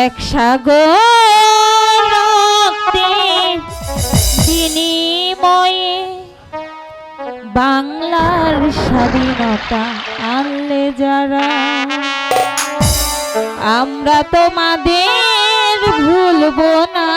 এক সাগর রক্তের বিনিময়ে বাংলার স্বাধীনতা আনলে যারা, আমরা তোমাদের ভুলবো না।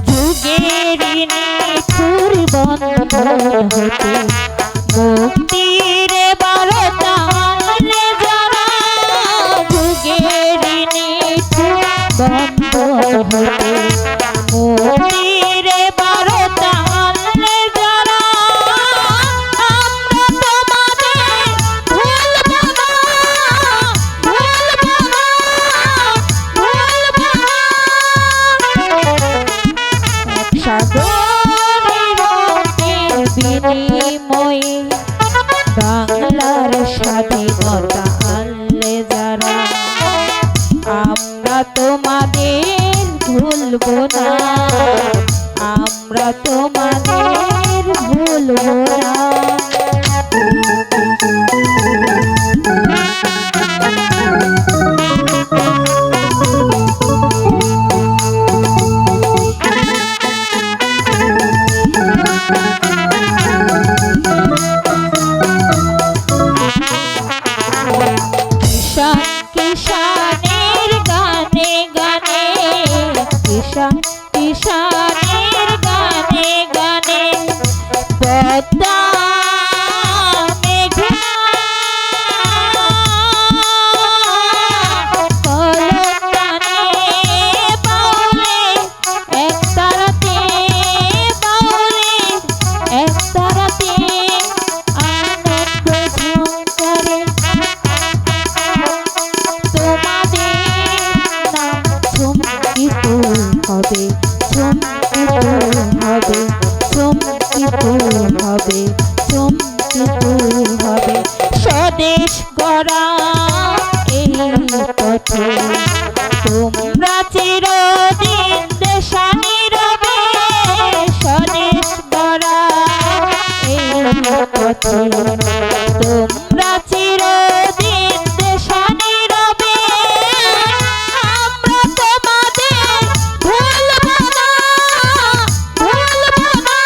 যুগের নিঠুর বন্ধন হতে মুক্তির বারতা আনলে যারা, যুগের নিঠুর বন্ধন হতে মুক্তির বারতা আনলে যারা, আমরা তোমাদের ভুলবো না, ভুলবো না, ভুলবো না। এক সাগরের রক্তের বিনিময়ে বাংলার স্বাধীনতা আনলে যারা, আমরা তোমাদের ভুলবো না, আমরা তোমাদের ভুলবো না। কিষানের গানে গানে, কিষানের গানে গানে পদ্মা মেঘনা কলতানে বাউলে এক তারাতে, বাউলে এক তারাতে আনন্দ ঝঙ্কারে হবে, চমকিত হবে, চমকিত হবে, চমকিত হবে। স্বদেশ গড়া এই পথে তোমরা চিরদিন দেশানি রবে, স্বদেশ গড়া এই পথে তোমরা চিরদিন দেশানি রবে, আমরা তোমাদের ভুলবো না, ভুলবো না,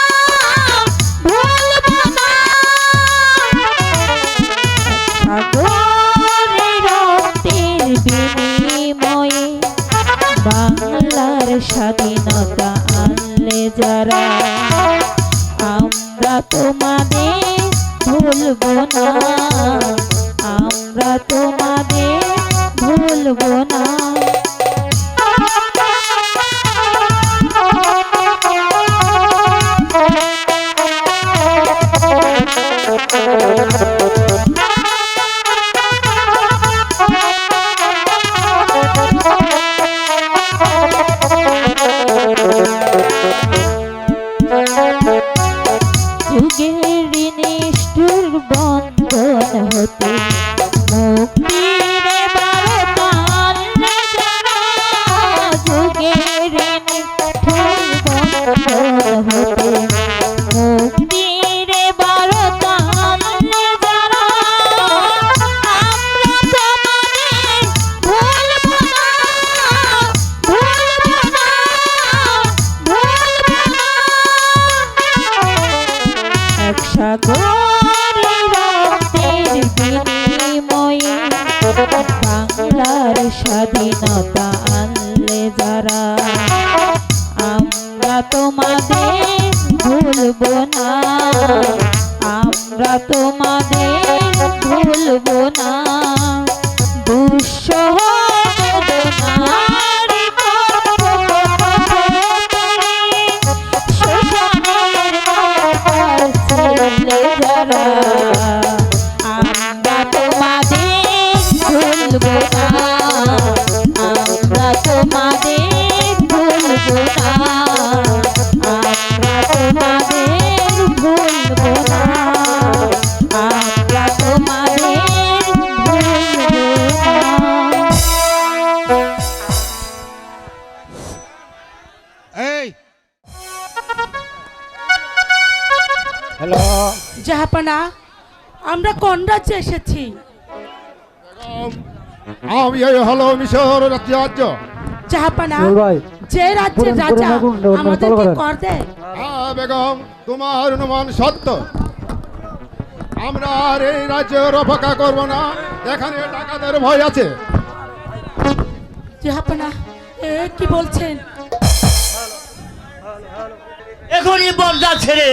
ভুলবো না। সাগরের রক্তের বিনিময়ে বাংলার স্বাধীনতা আনলে যারা, আমরা তোমাদের ভুলবো না, আমরা তোমাদের ভুলবো না। যুগের নিষ্ঠুর বন্ধন হতে মুক্তির বারতা আনলে যারা, যুগের নিষ্ঠুর বন্ধন হতে মুক্তির বারতা আনলে যারা, আমরা তোমাদের ভুলবো না, ভুলবো না, ভুলবো না। এক সাগরের রক্তের বিনিময়ে বাংলার স্বাধীনতা আনলে যারা, আমরা তোমাদের ভুলবো না, আমরা তোমাদের ভুলবো না। দুঃসহ বেদনার শোষণের ছিলে যারা, আমরা তোমাদের ভুলবো না, আমরা তোমাদের ভুলবো না, আমরা তোমাদের ভুলবো না, আমরা তোমাদের জাহাপনা, আমরা কোন রাজ্যে এসেছি? আমি এই হলো মিশর রাজ্য। জাহাপনা, ভাই যে রাজ্যের রাজা আমাদেরকে কর দেয়। হ্যাঁ বেগম, তোমার অনুমান সত্য। আমরা আর এই রাজ্যের অপেক্ষা করবো না, এখানে ডাকাতের ভয় আছে। জাহাপনা, এ কি বলছেন? এখনই বর্দা ছেড়ে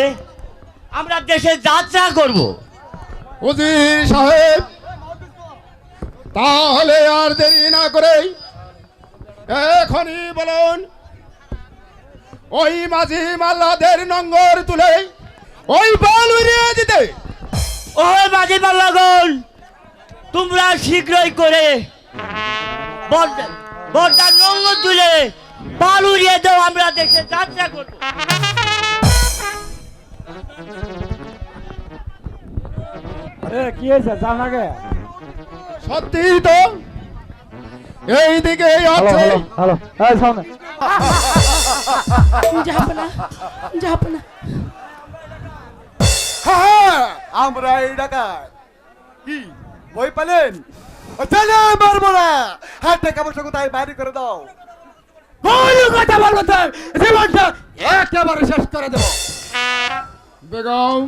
আমরা দেশে যাত্রা করব। উজির সাহেব, তাহলে আর দেরি না করে এখনই বলুন, ওই মাঝি মাল্লাদের নঙ্গর তুলে ওই বাল উড়িয়ে দিতে। ও মাঝি পাল্লাগণ, তোমরা শীঘ্রই করে বর্দা নঙ্গ তুলে পাল উড়িয়ে দাও, আমরা দেশে যাত্রা করব। আরে কি হয়েছে জান আগে? সত্যি তো, এইদিকে হ্যালো আছে। হ্যালো হ্যালো, এই সামনে জাহাপনা, জাহাপনা, হ্যাঁ, আমরা এই ডাকাত কি ভয় পেলেন? চলে মারবো না, হ্যাঁ টাকা পয়সা কোথায় বাইরে করে দাও। বল কথা বলবো তো, জীবনটা একেবারে শেষ করে দেব। বেগম,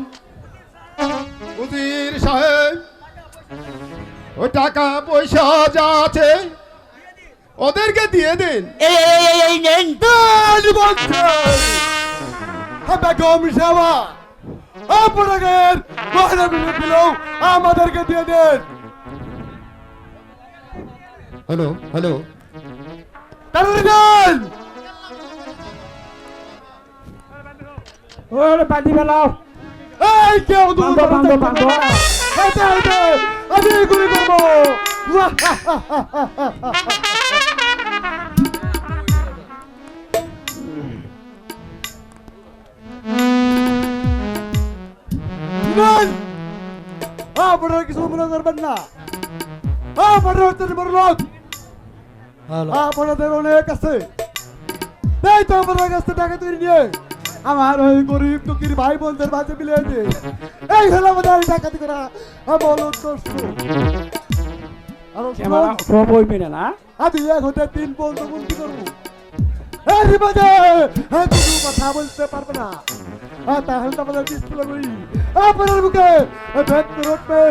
উজির সাহেব, ওই টাকা পয়সা যা আছে ওদেরকে দিয়ে দিন। এই নেন। বেগম সেবা আপনাদের মহিলা দিলেও আমাদেরকে দিয়ে দেন। হ্যালো হ্যালো, তাড়াতাড়ি দেন। ওরে বাঁধি ফেলাও। এই কেউ দূর বান্ধব বান্ধব আমি গুলি করবো। আপনারা কিছু মনে করবেন না, আপনারা হচ্ছেন বড় লোক, আপনাদের অনেক আছে, তাই তো আপনার কাছে টাকা তৈরি নিয়ে আমার ওই গরিব দুঃখীর ভাই বোনদের মাঝে মিলিয়েছে। এই হলো আমাদের ডাকাতি করা আমল উদ্দেশ্য। সব ওই মেনে না। আমি 1 হতে 3 পর্যন্ত গুনতি করবো। এর মাঝে কোনো কথা বলতে পারবে না, তাহলে তো আমাদের ডিসপ্লে করি আপনার মুখে ভেদ করে উঠবে।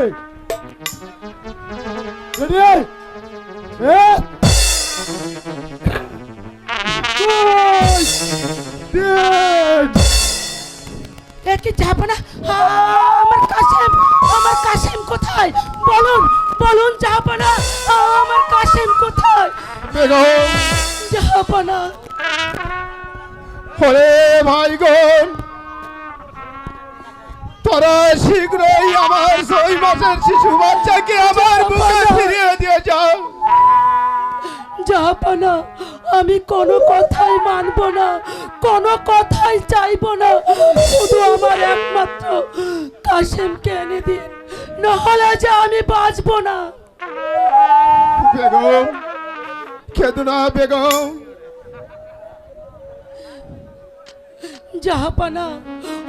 এ কি জাহাপনা? আমার কাসেম, আমার কাসেম কোথায়? বলুন বলুন জাহাপনা, আমার কাসেম কোথায়? বেগম, জাহাপনা, ওরে ভাই গোন, তোরা শীঘ্রই আমার 6 মাসের শিশু বাচ্চাকে আমার বুকে ফিরিয়ে দিয়ে যাও। জাহাপনা, আমি কোনো কথাই মানব না, কোনো কথাই চাইব না, শুধু আমার একমাত্র কাসেমকে এনে দিন, নাহলে যে আমি বাঁচবো না। বেগম, কেঁদো না বেগম। জাহাপনা,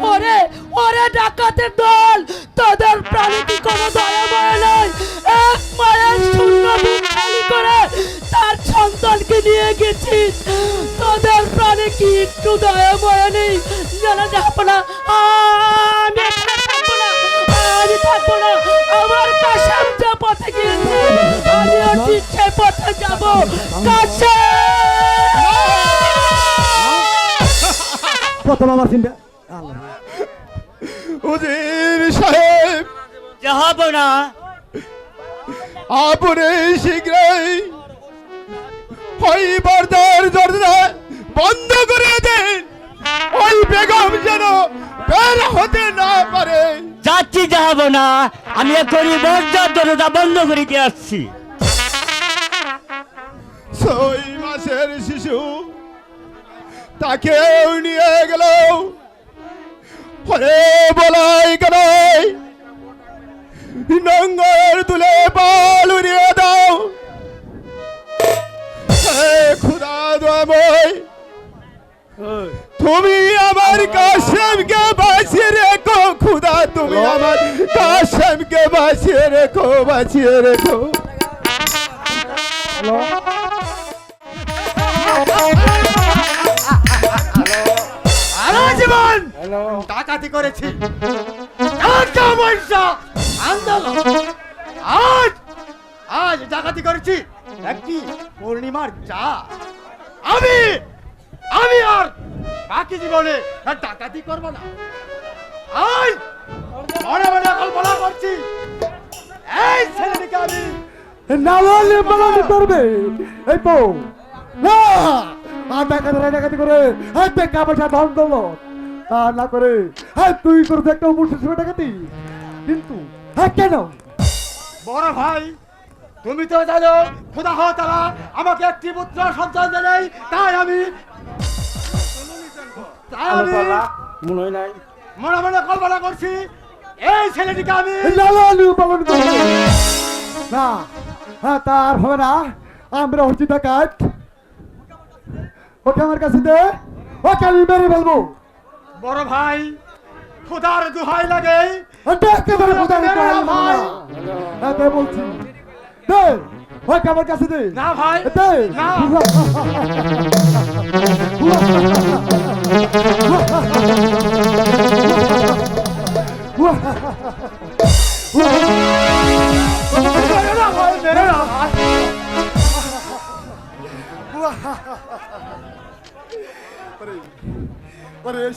ওরে ওরে ডাকাতের দল, তাদের প্রাণে কি কোনো দয়া মায়া নাই? এক মায়ের শূন্য বুক খালি করে তার সন্তানকে নিয়ে গেছিস, তাদের প্রাণে কি একটু দয়া মায়া নেই? জানা জাহাপনা, আমি এখানে থাকবো না, আমি থাকবো না। আমার কাসেম যে পথে গিয়েছে, আমিও ঠিক সে পথে যাবো। কাসেম! প্রথম আমার চিন্তা উজির সাহেব, জাহাপনা, আপনি শীঘ্রই ওই বর্দার দরজা বন্ধ করে দেন, ওই বেগম যেন বের হতে না পারে। যাচ্ছি জাহাপনা, আমি এখনই বর্দার দরজা বন্ধ করে দিয়ে আসছি। 6 মাসের শিশু, তাকেও নিয়ে গেল। ওরে বলাই গলাই, নঙ্গর তুলে পাল উড়িয়ে দাও। হে খুদা দয়াময়, তুমি আমার কাসেমকে বাঁচিয়ে রেখো খুদা তুমি আমার কাশেমকে বাঁচিয়ে রেখো, বাঁচিয়ে রেখো। হ্যালো আরে জীবন হ্যালো ডাকাতি করেছি, টাকা পয়সা আন্দোলন, আজ আজ ডাকাতি করেছি একটি পূর্ণিমার চা। আমি আমি আর বাকি জীবনে আর ডাকাতি করবো না। আজ মনে মনে কল্পনা করছি এই ছেলেটিকে আমি নালালে বানানি করবে এই তো না। আর ডাকাতি করে এই টাকা পয়সা ধন দৌলত তা না করে হ্যাঁ তুই করবি একটা উপস্থিত ডাকাতি। কিন্তু হ্যাঁ কেন বড় ভাই তুমি তো জানো খোদা তাআলা আমাকে একটি পুত্র সন্তান দেয়, তাই আমি মনে হয় নাই মনে মনে কল্পনা করছি এই ছেলেটিকে আমি লালন পালন করব না। হ্যাঁ তার হবে না, আমরা হচ্ছি ডাকাত। ওকে আমার কাছে দে, ওকে আমি মেরে ফেলবো। বড় ভাই খোদার দোহাই লাগে, একেবারে খোদার দোহাই ভাই দে বলছি, দে ওকে আমার কাছে দে। না ভাই দে না।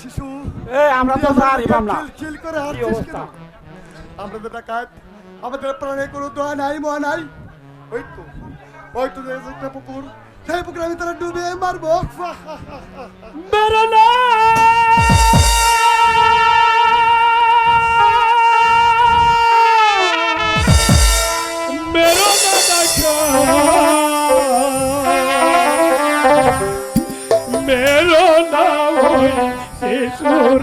শিশু আমরা তো জানি বামলা খেল করে কি অবস্থা। আমরা তো ডাকাত, আমাদের প্রাণে কোনো দোয়া নাই মোয়া নাই। ওই তো একটা পুকুর, সেই পুকুরে আমি তারা ডুবে মারবো। मेरा मेरो मेरो नाम शिशुर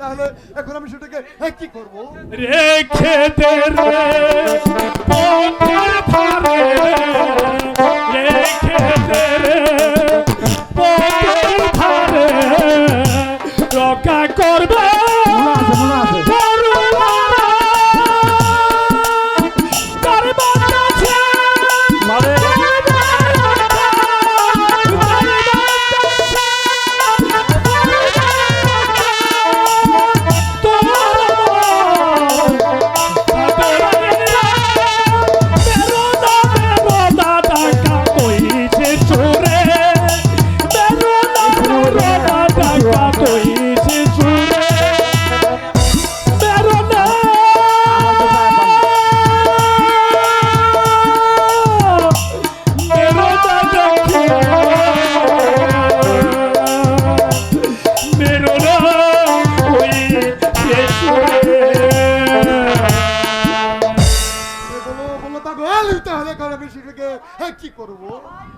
তাহলে এখন আমি সেটাকে কি করবো? রেখে দে রে পথের ধারে, রেখে দে রে পথের ধারে, রক্ষা করবে কি করবো?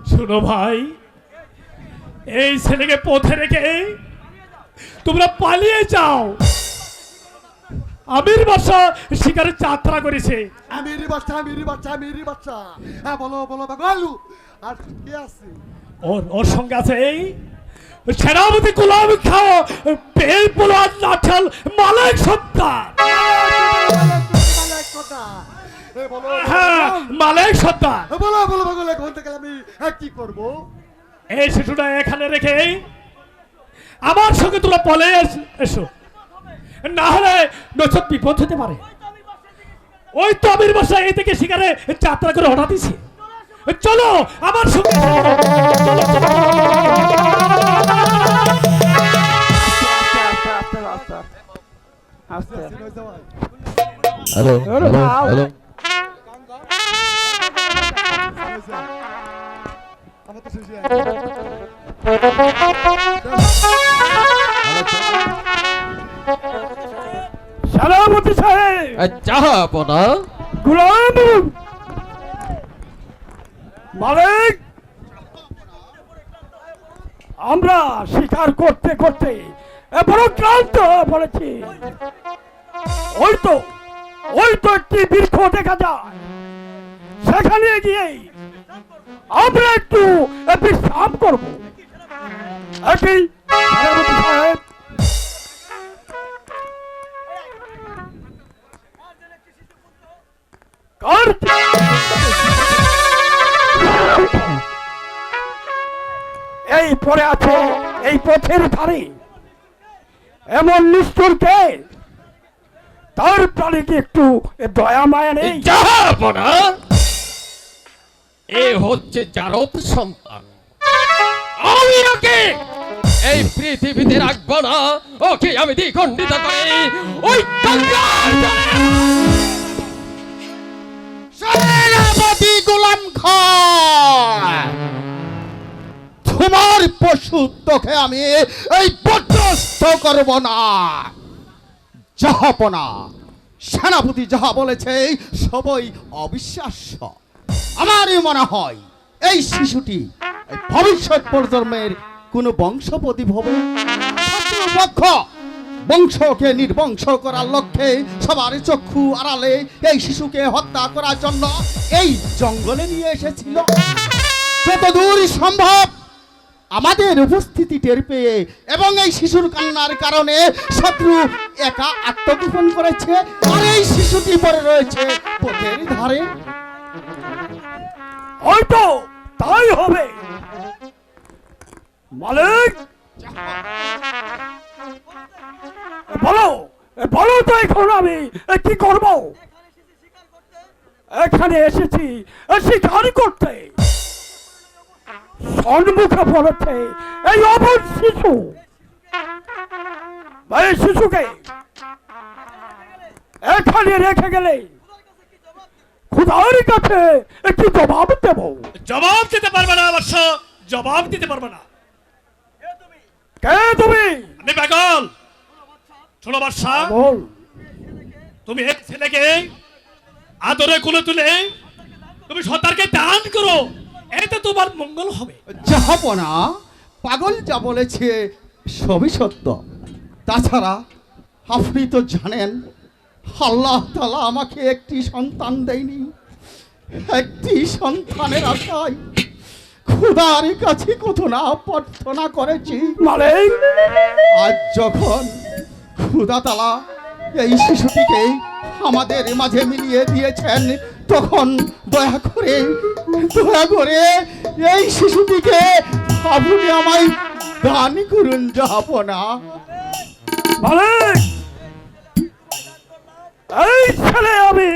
শোনো ভাই, এই ছেলেকে পথে রেখে তোমরা পালিয়ে যাও। আমির বাসা শিকারে যাত্রা করেছে। আমিরি বাচ্চা হ্যাঁ বলো বলো বাগালু আর কে আছে ওর সঙ্গে আছে এই সেনাপতি গোলাম খাও বেল পোলার লাঠাল মালিক সত্তার। হ্যাঁ মালিক সত্তার। বলো বলো বাগালু এখন থেকে আমি কি করবো এই শিশুটা এখানে রেখে আমার সঙ্গে তোরা বলে এসো, না হলে নচত বিপদ হতে পারে। ওই তো আমির বাসা এই থেকে শিকারে যাত্রা করে হঠাৎ দিছে। চলো আমার সঙ্গে চলো, চলো। হ্যালো হ্যালো হ্যালো আমার তো শেষে সেনাপতি সাহেব জাহাপনা গোলাম মালিক, আমরা শিকার করতে করতে বড় ক্লান্ত হয়ে পড়েছি। ওই তো একটি বৃক্ষ দেখা যায়, সেখানে গিয়ে আমরা একটু বিশ্রাম করবো। সেনাপতি সাহেব এই পড়ে আছে এই পথের ধারে, এমন নিষ্ঠুর কে? তার প্রাণে কি একটু দয়া মায়া নেই? জাহাপনা এ হচ্ছে জারদ সন্তান। আমি ওকে এই পৃথিবীতে রাখবো না, ওকে আমি দ্বিখণ্ডিত করে ওই গঙ্গার জলে। সেনাপতি গোলাম খান, তোমার পশু তোকে আমি এই পত্রস্থ করব না। জাহাপনা, সেনাপতি যাহা বলেছে সবই অবিশ্বাস্য। আমারই মনে হয় এই শিশুটি এই ভবিষ্যৎ প্রজন্মের কোন বংশপতি হবে। শত্রুপক্ষ বংশকে নির্বংশ করার লক্ষ্যে সবার চক্ষু আড়ালে এই শিশুকে হত্যা করার জন্য এই জঙ্গলে নিয়ে এসেছিল। যতদূর সম্ভব আমাদের উপস্থিতি টের পেয়ে এবং এই শিশুর কান্নার কারণে শত্রু একা আত্মগোপন করেছে, আর এই শিশুটি পড়ে রয়েছে পথের ধারে। হয়তো তাই হবে। মালিক বলো বলো তো এখন আমি কি করব? এখানে এসেছি শিকার করতে, সম্মুখে পড়েছে এই অবধ শিশু। এই শিশুকে এখানে রেখে গেলে খুদার কাছে একটি জবাব দেব। জবাব দিতে পারবে না অবশ্য, জবাব দিতে পারবে না। কে তুমি? আমি পাগল। শোনো বাদশা, বল। তুমি এই ছেলেকে আদরে কোলে তুলে তুমি সর্দারকে দান করো, এতে তোমার মঙ্গল হবে। জাহাপনা, পাগল যা বলেছে সবই সত্য। তাছাড়া আপনি তো জানেন আল্লাহ তাআলা আমাকে একটি সন্তান দেয়নি। একটি সন্তানের আশায় খোদার কাছে কত না প্রার্থনা করেছি। মালিক আজ যখন খোদা তাআলা এই শিশুটিকে আমাদের মাঝে মিলিয়ে দিয়েছেন, তখন দয়া করে এই শিশুটিকে আপনি আমায় দান করুন জাহাপনা। মালিক এই ছেলে আমি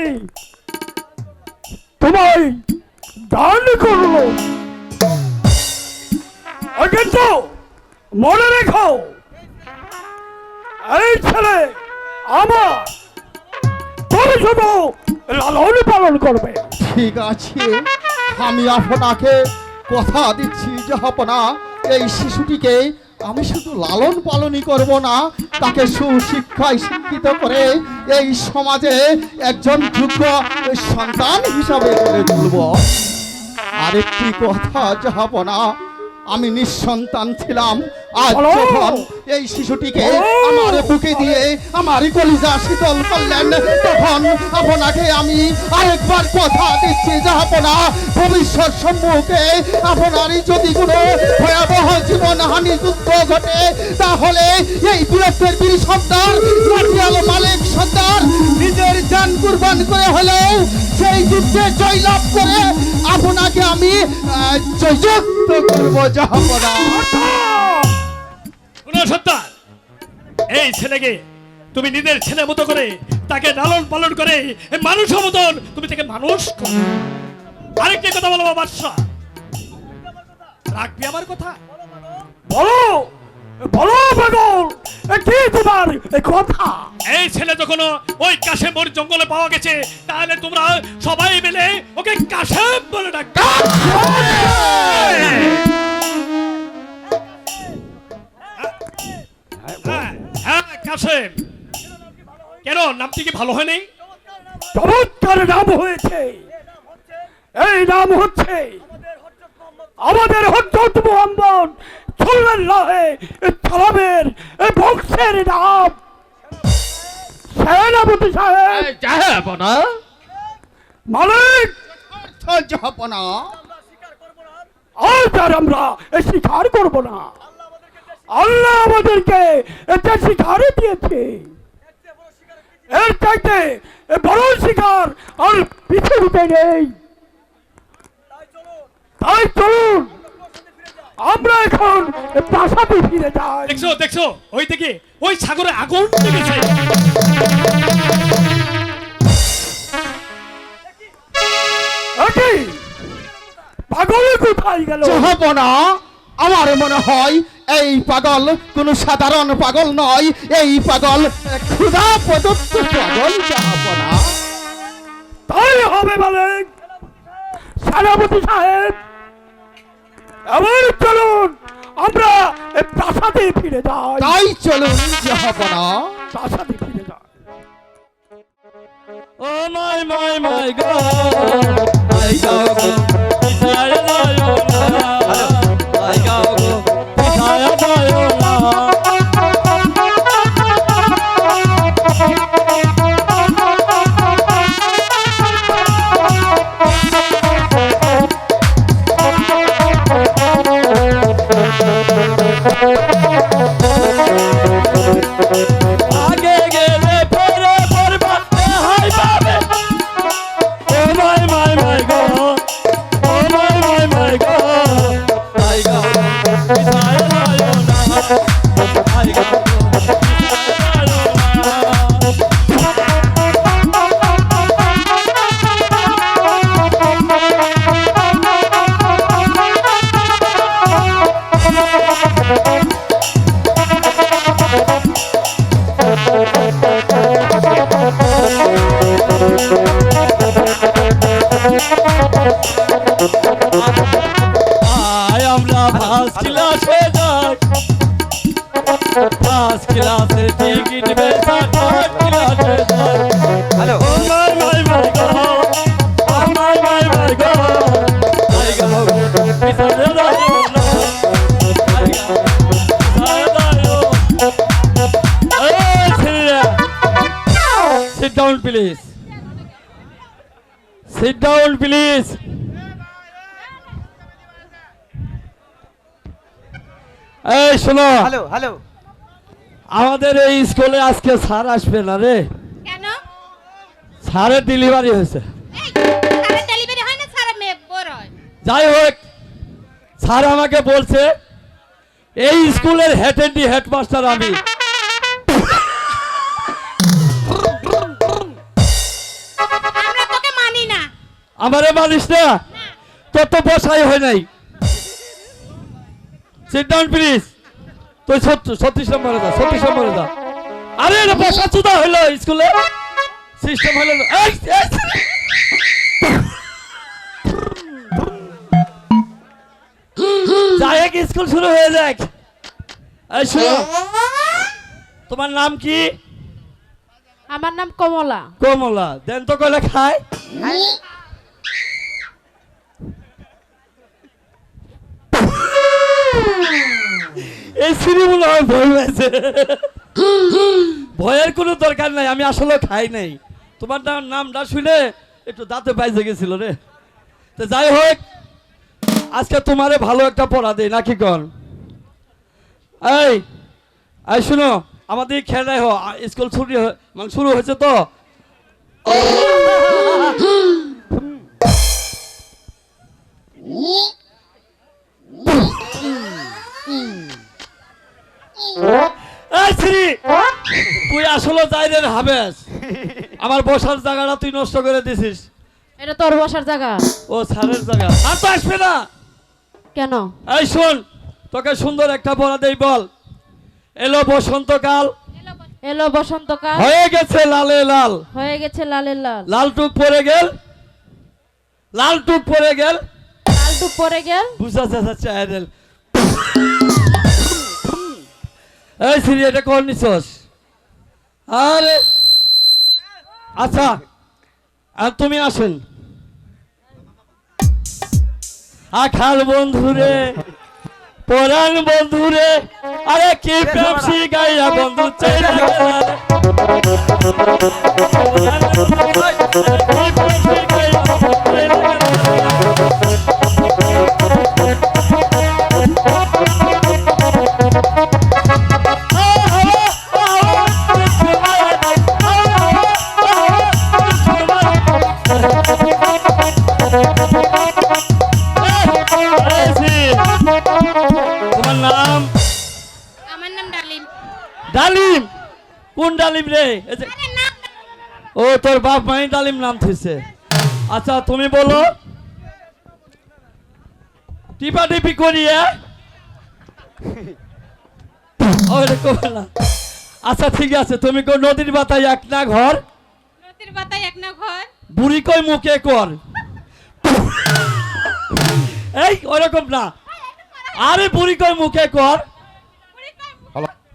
তোমায় দান করলো, কিন্তু মনে রেখো এই ছেলে আমার, তুমি শুধু লালন পালন করবে। ঠিক আছে, আমি আপনাকে কথা দিচ্ছি জাহাপনা, এই শিশুটিকে আমি শুধু লালন পালনই করব না, তাকে সুশিক্ষায় শিক্ষিত করে এই সমাজে একজন যোগ্য সন্তান হিসাবে গড়ে তুলব। আরেকটি কথা জাহাপনা, আমি নিঃসন্তান ছিলাম, আজ বলো। যখন এই শিশুটিকে আমার বুকে দিয়ে আমার কলিজা শীতল করলেন, তখন আপনাকে আমি আরেকবার কথা দিচ্ছি জাহাপনা, ভবিষ্যৎ সম্মুখে আপনারই যদি কোনো ভয়াবহ জীবনহানি যুদ্ধ ঘটে, তাহলে এই বীরত্বের বীর সর্দার লাঠিয়াল মালিক সর্দার নিজের জান কুরবান করে হলেও সেই যুদ্ধে জয়লাভ করে আপনাকে আমি জয়যুক্ত করবো জাহাপনা। কোনো সত্তা এই ছেলেকে তুমি নিজের ছেলে মতো করে তাকে লালন পালন করে মানুষ মতন তুমি তাকে মানুষ করো। আরেকটি কথা বলো বাদশা, রাখবি আমার কথা? বলো বলো পাগল, কি তোমার কথা? এই ছেলে যখন ওই কাশেমর জঙ্গলে পাওয়া গেছে, তাহলে তোমরা সবাই মিলে ওকে কাশেম বলে ডাকবে। হ্যাঁ কাশেম। কেন নামটি কি ভালো হয় নাই? চমৎকার নাম হয়েছে। এই নাম হচ্ছে আমাদের হযরত মুহাম্মদ সাল্লাল্লাহু সাল্লামের বংশের নাম। সেনাপতি সাহেব, জাহাপনা, মালিক, জাহাপনা আজ আর আমরা স্বীকার করব না। আল্লাহ আমাদেরকে এটা শিকার দিয়েছে। এর চাইতে বড় শিকার আর পৃথিবীতে নেই। তাই চলুন আমরা এখন প্রাসাদে ফিরে যাই। দেখছো দেখছো ওই দিকে ওই সাগরে আগুন লেগেছে। একি পাগল কোথায় গেল? জাহাপনা, আমার মনে হয় এই পাগল কোনো সাধারণ পাগল নয়, এই পাগল ক্ষুধা প্রদত্ত পাগল জাহাপনা। তাই হবে মালিক। সেনাপতি সাহেব, এবার চলুন আমরা প্রাসাদে ফিরে যাই। তাই চলুন জাহাপনা। প্রাসাদে ফিরে যাই। ও মাই মাই মাই গড, আই গাও গো পিছায় যায়ো না, আই গাও গো পিছায় যায়ো না। আগে গেলে পরে পরবাতে হাই পাবে। Oh my my my god, oh my my my god, আই গাও পিছায় যায়ো না, আই গাও পিছায় যায়ো না। আয় আমরা ফার্স্ট ক্লাসে যাই, ফার্স্ট ক্লাসের টিকিট বেচা থার্ড ক্লাসে যাই। Hello, oh my my my god, oh my my my god, আই গাও পিছনে যাইও না, আই গাও পিছনে যাইও। এই ছেলেরা, sit down please, sit down please. এই শোনো, হ্যালো হ্যালো, আমাদের এই স্কুলে আজকে স্যার আসবে না রে। কেন? স্যারের ডেলিভারি হয়েছে। এই সারা ডেলিভারি হয় না, সারা মেয়ে বড় হয়। যাই হোক, স্যার আমাকে বলছে এই স্কুলের হেডমাস্টার আমি। আমরা তোকে মানি না। আমারে মানিস না? তোর তো বসাই হয় নাই। Sit down please. তুই 36 নম্বরে যা, 36 নম্বরে যা। আরে এটা বসা চুদা হইলো স্কুলে, সিস্টেম হইলো না। যাই হোক, স্কুল শুরু হয়ে যাক। এই শোনো, তোমার নাম কি? আমার নাম কমলা। কমলা। দেন তো কইলে খায়। এই সিঁড়ি মনে হয় ভয় পেয়েছে। ভয়ের কোনো দরকার নাই, আমি আসলে খাই নাই। তোমার নামটা শুনে একটু দাঁতে বাইজে গেছিল রে। তো যাই হোক, আজকে তোমারে ভালো একটা পড়া দেই নাকি কন? এই শুনো, আমাদের খেলাই স্কুল ছুটি মানে শুরু হয়েছে তো। এই শ্রী, তুই আসলে যাই রে হাবেস, আমার বসার জায়গাটা তুই নষ্ট করে দিছিস। এটা তোর বসার জায়গা। ও স্যারের জায়গা, আর তো আসবে না কেন? এই শোন, তোকে সুন্দর একটা পড়া দেই, বল। এলো বসন্তকাল, এলো বসন্তকাল, হয়ে গেছে লালে লাল, হয়ে গেছে লালের লাল, লাল টুক পরে গেল, লাল টুক পরে গেল, লাল টুক পরে গেল। বুঝা যাচ্ছে আইডেল। এই সিরি, এটা কোন নিছস? আরে আচ্ছা, আর তুমি আসেন। আখাল বন্ধুরে, পরাণ বন্ধুরে, আরে কি পেপসি গাইয়া বন্ধু চাইলা গেলা রে। কি পেপসি গাইয়া বন্ধু চাইলা তোমার নাম? আমার নাম ডালিম। ডালিম? কোন ডালিম রে? এই যে- আরে নাম ও তোর বাপ মাই ডালিম নাম থইছে। আচ্ছা তুমি বলো, টিপা টিপি করিয়ে না। আচ্ছা ঠিক আছে, তুমি কো নদীর বাতায় এক না ঘর, নদীর পাতায় এক না ঘর, বুড়ি কই মুখে কর। এই ওরকম না, আরে বুড়ি কই মুখে কর,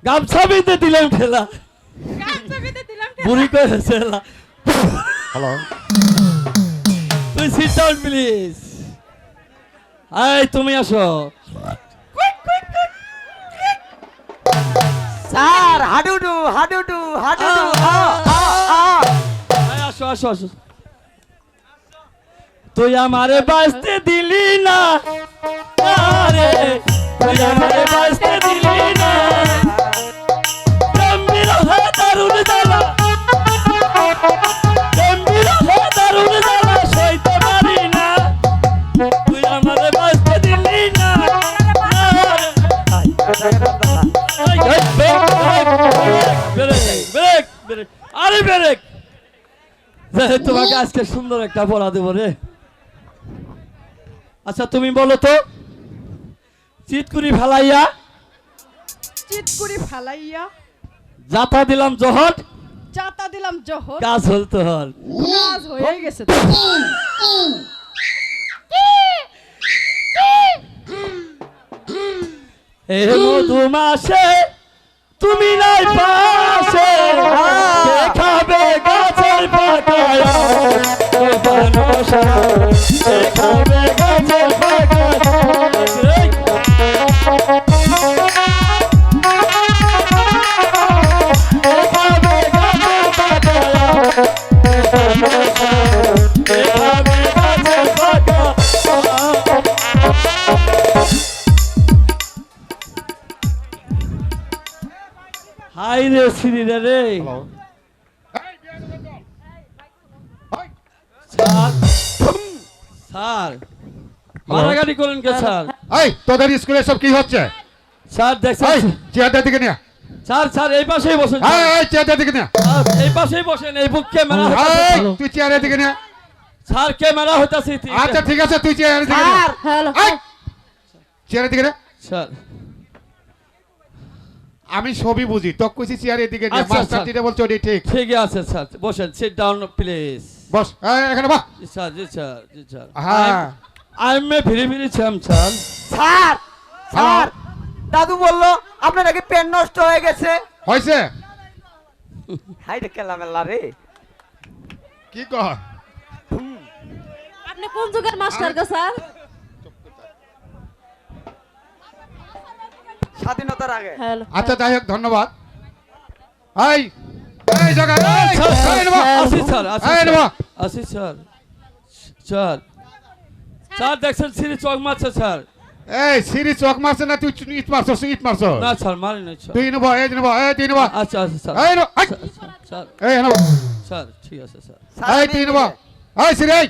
গামছা বেঁধে দিলাম ঠেলা, গামছা বেঁধে দিলাম। বুড়ি কই হেসেলা। হ্যালো, তুই সিট ডাউন প্লিজ। এই তুমি আসো। স্যার হাডুডু হাডুডু হাডুডু এই আসো আসো আসো। তুই আমারে বাঁচতে দিলি না, আরে তুই আমারে বাঁচতে দিলি না, গম্ভীর হয়ে দারুণ জ্বালা, গম্ভীর হয়ে দারুণ জ্বালা সইতে পারি না, তুই আমারে বাঁচতে দিলি না। আরে ব্রেক, তোমাকে আজকে সুন্দর একটা পড়া দেবো রে। আচ্ছা তুমি বলো তো, চিতকুরি ফেলাইয়া, চিতকুরি ফালাইয়া, যাতা দিলাম জহর, চাতা দিলাম জহর, কাজ হল তো হল। কাজ হয়ে গেছে তো। এ মধু মাসে তুমি নাই পাশে, দেখাবে গাছের পাতায় দেখাবে গাছের পাতায়। দেখাবে গাছের পাতায়, দেখাবে গাছের পাতায়। হাই রে শ্রীরে রে। স্যার, স্যার মারাগাড়ি করেন কে স্যার? এই তোদের স্কুলে সব কি হচ্ছে? স্যার দেখছেন? চেয়ারটার দিকে নিয়ে, স্যার স্যার এই পাশেই বসেন, এই চেয়ারটার দিকে নিয়ে, এই পাশেই বসেন, এই বুক ক্যামেরা তুই চেয়ারের দিকে নিয়ে। স্যার ক্যামেরা হইতাছে। আচ্ছা ঠিক আছে, তুই চেয়ারের দিকে নিয়ে, হ্যালো, চেয়ারের দিকে নিয়ে। স্যার আমি সবই বুঝি, তো কইছি চেয়ারের দিকে নিয়ে, আচ্ছা, মাস্টার আচ্ছা। যেটা বলছে ওটাই ঠিক। ঠিক আছে স্যার, বসেন, সিট ডাউন প্লিজ। বস, এখানে বাহ। জি স্যার, জি স্যার, জি স্যার। হ্যাঁ I M a very very sir. Sir sir, দাদু বললো আপনার নাকি পেন নষ্ট হয়ে গেছে। হয়েছে হাই রে কেলামেলা রে। কি কর? আপনি কোন যুগের মাস্টার গো স্যার? স্বাধীনতার আগে। হ্যালো আচ্ছা যাই হোক ধন্যবাদ। এই জায়গা এই নেবা। আসি স্যার আসি এই নেবা। আসি স্যার স্যার স্যার দেখছেন সিঁড়ি চক মারছে স্যার এই সিরি চক মারছে না তুই ইট মারছস ইট মারছস? না স্যার মারি নাই স্যার তুই নেবা এই নেবা এই তুই নেবা। আচ্ছা আচ্ছা স্যার এই নেবা এই, স্যার এই নেবা স্যার ঠিক আছে স্যার এই তুই নেবা এই সিরি এই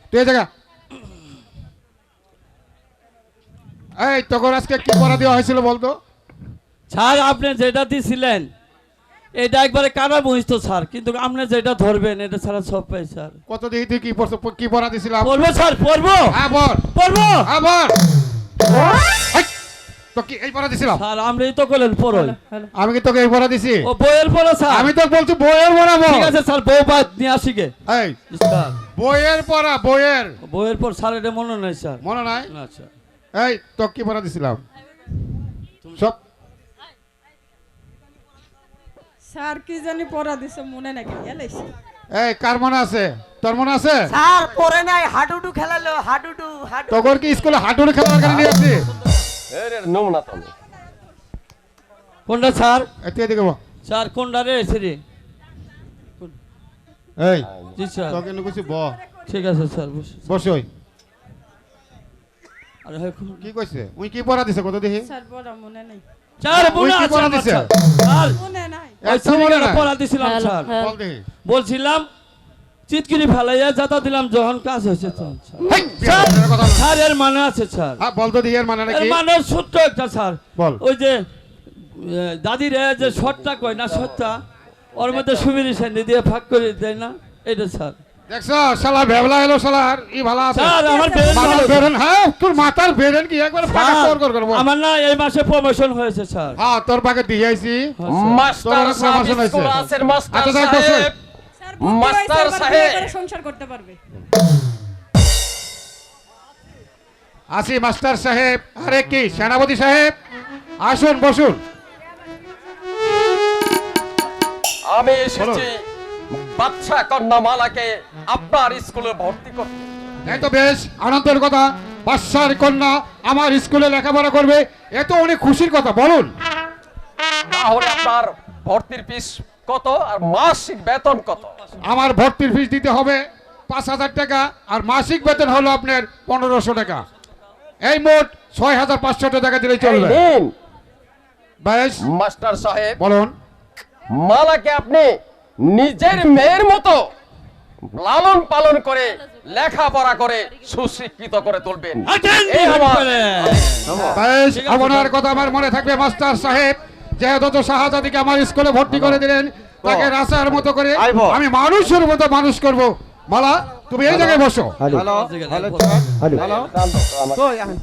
তুই এই জায়গা এই তোর আজকে কি করা দেওয়া হয়েছিল বলতো? স্যার আপনি যেটা দিছিলেন এটা একবারে কারা বুঝতো স্যার, কিন্তু আপনি যেটা ধরবেন এটা ছাড়া সব পাই স্যার। কত দিই তুই কি পড়ছ কি পড়া দিছিলাম? পড়বো স্যার পড়বো হ্যাঁ বল পড়বো আবার তো কি এই পড়া দিছিলাম? স্যার আমরাই তো করলেন পড়ই। আমি কি তোকে এই পড়া দিছি? ও বইয়ের পড়া স্যার। আমি তো বলছি বইয়ের পড়া বল। ঠিক আছে স্যার বউ বাদ নিয়ে আসি গে। এই স্যার বইয়ের পড়া বইয়ের বইয়ের পর স্যার এটা মনে নাই স্যার। মনে নাই? না স্যার এই তো কি পড়া দিছিলাম সব? স্যার কি জানি পড়া দিছে মনে নাকি এলাইছি এই কার মনে আছে? তোর মনে আছে? স্যার পরে নাই হাডুডু খেলালো হাডুডু হাডু। তোর কি স্কুলে হাঁটুর খেলার কারণে নিয়ে আসছি? নমুনা তো কোনটা স্যার? তুই এদিকে বল। স্যার কোনটা রে সিরি? এই জি স্যার তোকে নি কিছু ব ঠিক আছে স্যার বস। বসই। আরে হয় কোন- কি কইছে? উই কি পড়া দিছে কত দেখি? স্যার পড়া মনে নাই স্যার ওই মনে কি আছে পড়া আমার দিছে? স্যার। স্যার মনে নাই ওই একটা মনে সিরিয়ালে নাই? পড়া দিছিলাম স্যার। বল দেখি। বলছিলাম চিৎকিরি ফেলাইয়া যাতা দিলাম যখন কাজ হয়েছে তখন স্যার। হেই, বিয়ার কথা বল। স্যার এর মানে আছে স্যার। হ্যাঁ বল তো দিয়ের মানে এর নাকি? মানে সূত্র একটা স্যার। বল। ওই যে দাদির যে শর্টটা কয় না শর্টটা ওর মধ্যে সুবিধি সেন্দি দিয়ে ভাগ করে দেয় না এটা স্যার। দেখছো শালা ভেবলা এলো শালার ই ভালো আছে। স্যার আমার বেরেন মাথার বেরেন হ্যাঁ তোর মাথার বেরেন কি একবার ফাটা কর কর করব। আমার না এই মাসে প্রমোশন হয়েছে স্যার। হ্যাঁ তোর পাকে দিয়ে আইছি। মাস্টার তোর সাহেব promotion হয়েছে। স্কুল আছেন মাস্টার আচ্ছা, যাই বসে। সাহেব স্যার মাস্টার সাহেব। সংসার করতে পারবে আসি মাস্টার সাহেব। আরে কি সেনাপতি সাহেব আসুন বসুন। আমি এসেছি বাচ্চা কন্যা মালাকে আপনার স্কুলে ভর্তি করতে। এই তো বেশ আনন্দের কথা। বাদশার কন্যা আমার স্কুলে লেখাপড়া করবে, এ তো অনেক খুশির কথা। বলুন তাহলে আপনার ভর্তির ফিস কত আর মাসিক বেতন কত? আমার ভর্তির ফিস দিতে হবে 5,000 টাকা আর মাসিক বেতন হলো আপনার 1500 টাকা। এই মোট 6,500 টাকা দিলেই চলবে। নিন বেশ মাস্টার সাহেব, বলুন। মালাকে আপনি নিজের মেয়ের মতো লালন পালন করে লেখাপড়া করে সুশিক্ষিত করে তুলবেন। এই আমার বেশ আপনার কথা আমার মনে থাকবে মাস্টার সাহেব। যেহেতু তো শাহজাদিকে আমার স্কুলে ভর্তি করে দিলেন, তাকে রাসার মতো করে আইবো। আমি মানুষের মতো মানুষ করব। মালা তুমি এই জায়গায় বসো। হ্যালো হ্যালো হ্যালো কই আহেন।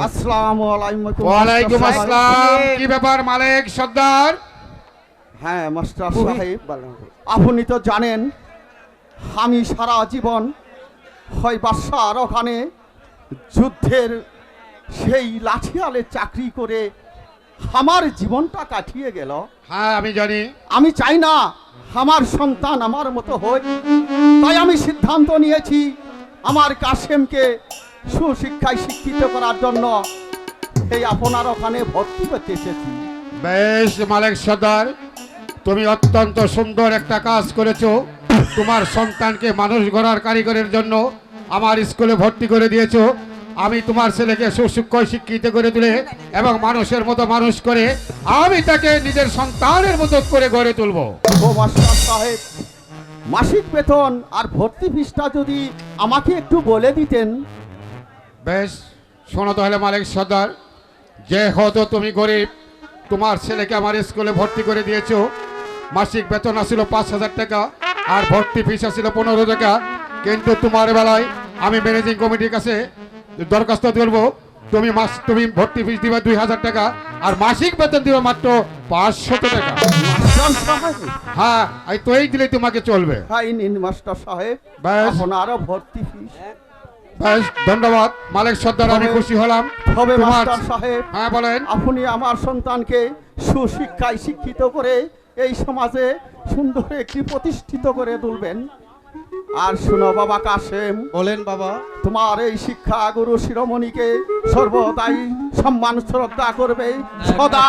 আসসালামু আলাইকুম। ওয়ালাইকুম আসসালাম। কি ব্যাপার মালিক সর্দার? হ্যাঁ মাস্টার সাহেব, আপনি তো জানেন আমি সারা জীবন হয় বাদশার ওখানে যুদ্ধের সেই লাঠিয়ালে চাকরি করে আমার জীবনটা কাটিয়ে গেল। হ্যাঁ আমি জানি। আমি চাই না আমার সন্তান আমার মতো হোক, তাই আমি সিদ্ধান্ত নিয়েছি আমার কাশেমকে সুশিক্ষায় শিক্ষিত করার জন্য এই আপনার ওখানে ভর্তি করতে এসেছি। বেশ মালিক সর্দার, তুমি অত্যন্ত সুন্দর একটা কাজ করেছো। তোমার সন্তানকে মানুষ গড়ার কারিগরের জন্য আমার স্কুলে ভর্তি করে দিয়েছো। আমি তোমার ছেলেকে সুশিক্ষায় শিক্ষিত করে তুলে এবং মানুষের মতো মানুষ করে আমি তাকে নিজের সন্তানের মতো করে গড়ে তুলবো। ও মাস্টার সাহেব, মাসিক বেতন আর ভর্তি ফিসটা যদি আমাকে একটু বলে দিতেন। বেশ শোনো তাহলে মালিক সর্দার, যেহেতু তুমি গরিব, তোমার ছেলেকে আমার স্কুলে ভর্তি করে দিয়েছো। মাসিক বেতন আসছিল 5,000 টাকা আর ভর্তি ফিস আসছিল 15 টাকা। কিন্তু তোমার বেলায় আমি ম্যানেজিং কমিটির কাছে দরখাস্ত করবো, তুমি ভর্তি ফিস দিবা 2,000 টাকা আর মাসিক বেতন দিবা মাত্র 500 টাকা। মাস্টার সাহেব, হ্যাঁ এই তো এই দিলেই তোমাকে চলবে। হাই নিন মাস্টার সাহেব, বেশ। আপনারও ভর্তি ফিস। বেশ ধন্যবাদ মালিক সর্দার, আমি খুশি হলাম। তবে তোমার মাস্টার সাহেব, হ্যাঁ বলেন। আপনি আমার সন্তানকে সুশিক্ষায় শিক্ষিত করে এই সমাজে সুন্দর একটি প্রতিষ্ঠিত করে তুলবেন। আর শুনো বাবা কাশেম, বলেন বাবা। তোমার এই শিক্ষা গুরু শিরোমণিকে সর্বদাই সম্মান শ্রদ্ধা করবে, সদা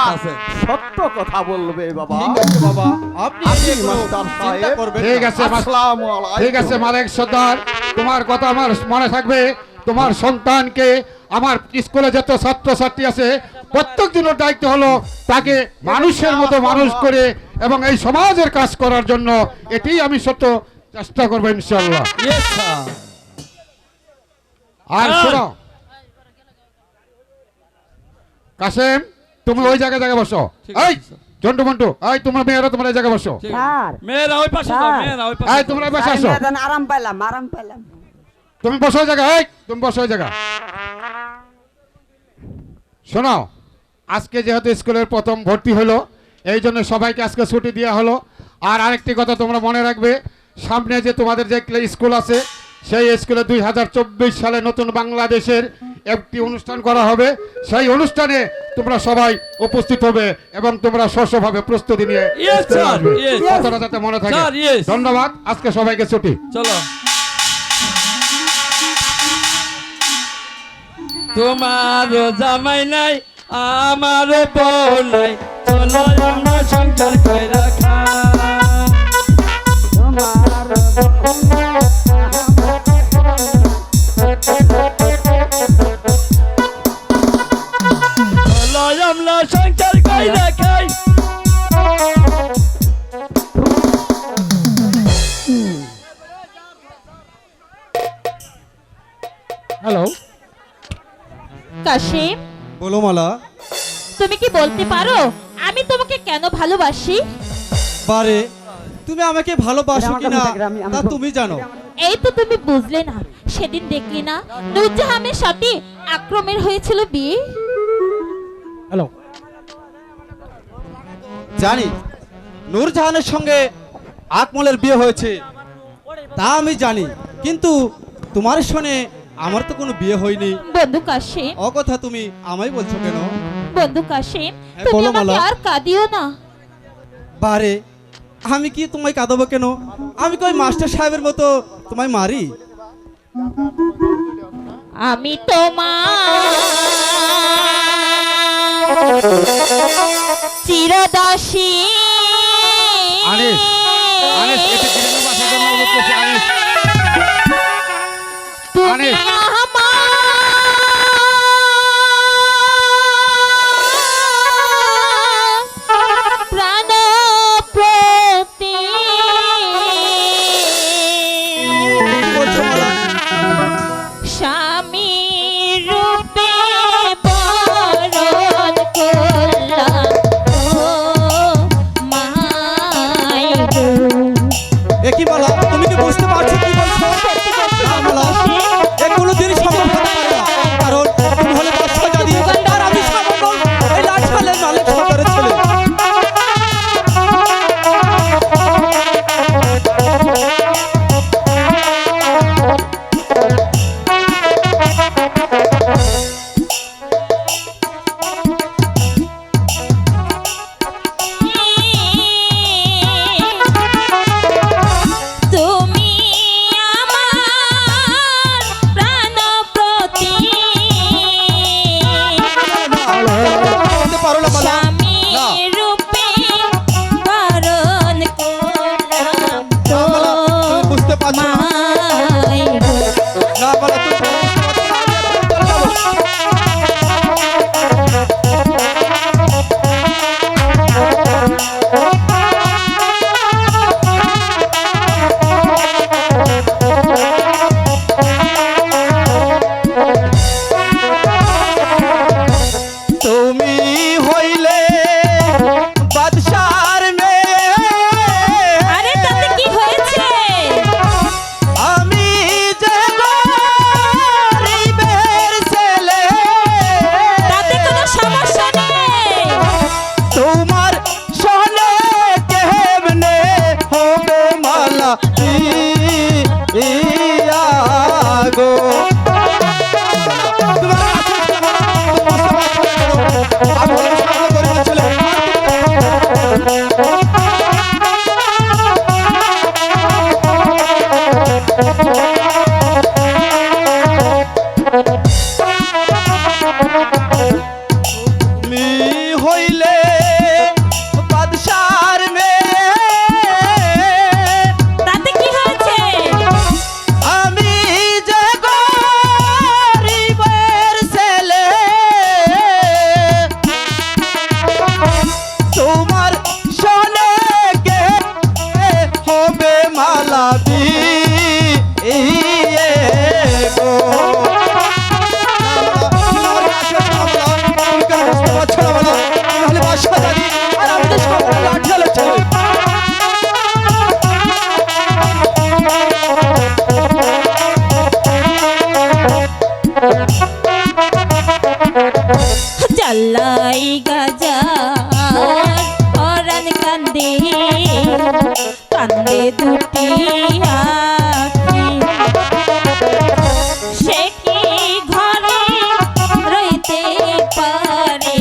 সত্য কথা বলবে বাবা। ঠিক আছে বাবা, আপনি আসি এ কোনো মাস্টার চিন্তা সাহেব। করবেন না। ঠিক আছে আসসালামু আলাইকুম। ঠিক আছে মালিক সর্দার, তোমার কথা আমার মনে থাকবে। তোমার সন্তানকে আমার স্কুলে যত ছাত্রছাত্রী আছে প্রত্যেক দিনের দায়িত্ব হলো তাকে মানুষের মতো মানুষ করে এবং এই সমাজের কাজ করার জন্য, এটাই আমি সত্য চেষ্টা করবো ইনশাআল্লাহ। Yes sir. আর শোনো কাসেম, তুমি ওই জায়গায় বসো। ঠিক এই আছে, স্যার। জন্টু মন্টু, এই তোমরা মেয়েরা তোমরা এই জায়গায় বসো। ঠিক আছে। মেয়েরা ওই পাশে যাও, মেয়েরা ওই পাশে এই যাও। তোমরা এই পাশে আসো। আরাম পেলাম। তুমি বসো ওই জায়গায়, এই তুমি বসো ওই জায়গায়। শোনো, আজকে যেহেতু স্কুলের প্রথম ভর্তি হলো, এই জন্য সবাইকে আজকে ছুটি দেওয়া হলো। আর আরেকটি কথা তোমরা মনে রাখবে, সামনে যে তোমাদের যে স্কুল আছে সেই স্কুলে 2024 সালে নতুন বাংলাদেশের একটি অনুষ্ঠান করা হবে। সেই অনুষ্ঠানে তোমরা সবাই উপস্থিত হবে এবং তোমরা স্বস্বভাবে প্রস্তুতি নিয়ে Yes, স্কুলে sir. আসবে। Yes. কথাটা যাতে মনে থাকে। Sir, yes. ধন্যবাদ, আজকে সবাইকে ছুটি। চলো। তোমারও জামাই নাই, আমারও বউ নাই, চলো আমরা সংসার কইরা খাই। চলো আমরা সংসার কইরা খাই। হ্যালো, কাশিম, বলো মালা। তুমি কি বলতে পারো আমি তোমাকে কেন ভালোবাসি? বারে, তুমি আমাকে ভালোবাসো কিনা তা তুমি জানো। এই তো তুমি বুঝলে না, সেদিন দেখলি না নূরজাহানের সাথে আক্রমণ হয়েছিল বিয়ে। হ্যালো, জানি নূরজাহানের সঙ্গে আকমলের বিয়ে হয়েছে, তা আমি জানি, কিন্তু তোমার শুনে আমার তো কোনো বিয়ে হয়নি। বন্ধু কাশিম, ও কথা তুমি আমায় বলছো কেন? বন্ধু কাশিম, হ্যাঁ, তুমি বলো আমাকে মালা। আর কাঁদিও না। বারে, আমি কি তোমায় কাঁদাবো কেন? আমি কি ওই মাস্টার সাহেবের মতো তোমায় মারি? আমি তোমার চিরদাসী। আনিস, আনিস, এটা দিনের বাসার জন্য অনুরোধ করছি, আনিস। তুমি আনিস। আমার প্রাণপতি। কি বলছো মালা? স্বামী রূপে বরণ করলাম ও মায়গো। এ কি মালা, তুমি কি বুঝতে পারছো কি বলছো? না মালা, এ কোনোদিনই সম্ভব হতে পারে না, কারণ তুমি হলে বাদশাহজাদি আর আমি সামান্য এই লাটসালের মালিক সরকারের ছেলে। তুমি হইলে বাদশার মেয়ে, তাতে কি হয়েছে? আমি যে গরিবের ছেলে, তোমার সনে কে হবে মালা দিয়ে গো। জ্বালাই গাজা পরাণ কান্দে, কান্দে দুটি আখি, সে কি ঘরে রইতে পারে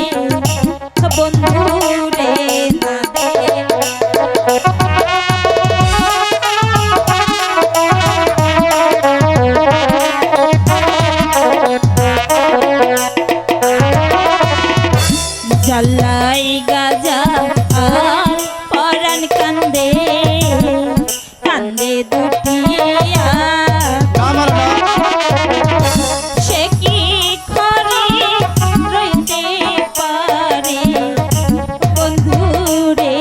বন্ধুরে না জ্বালাই গাজা আর পরাণ কান্দে, কান্দে দুটি সে কি ঘরে রইতে পারে বন্ধুরে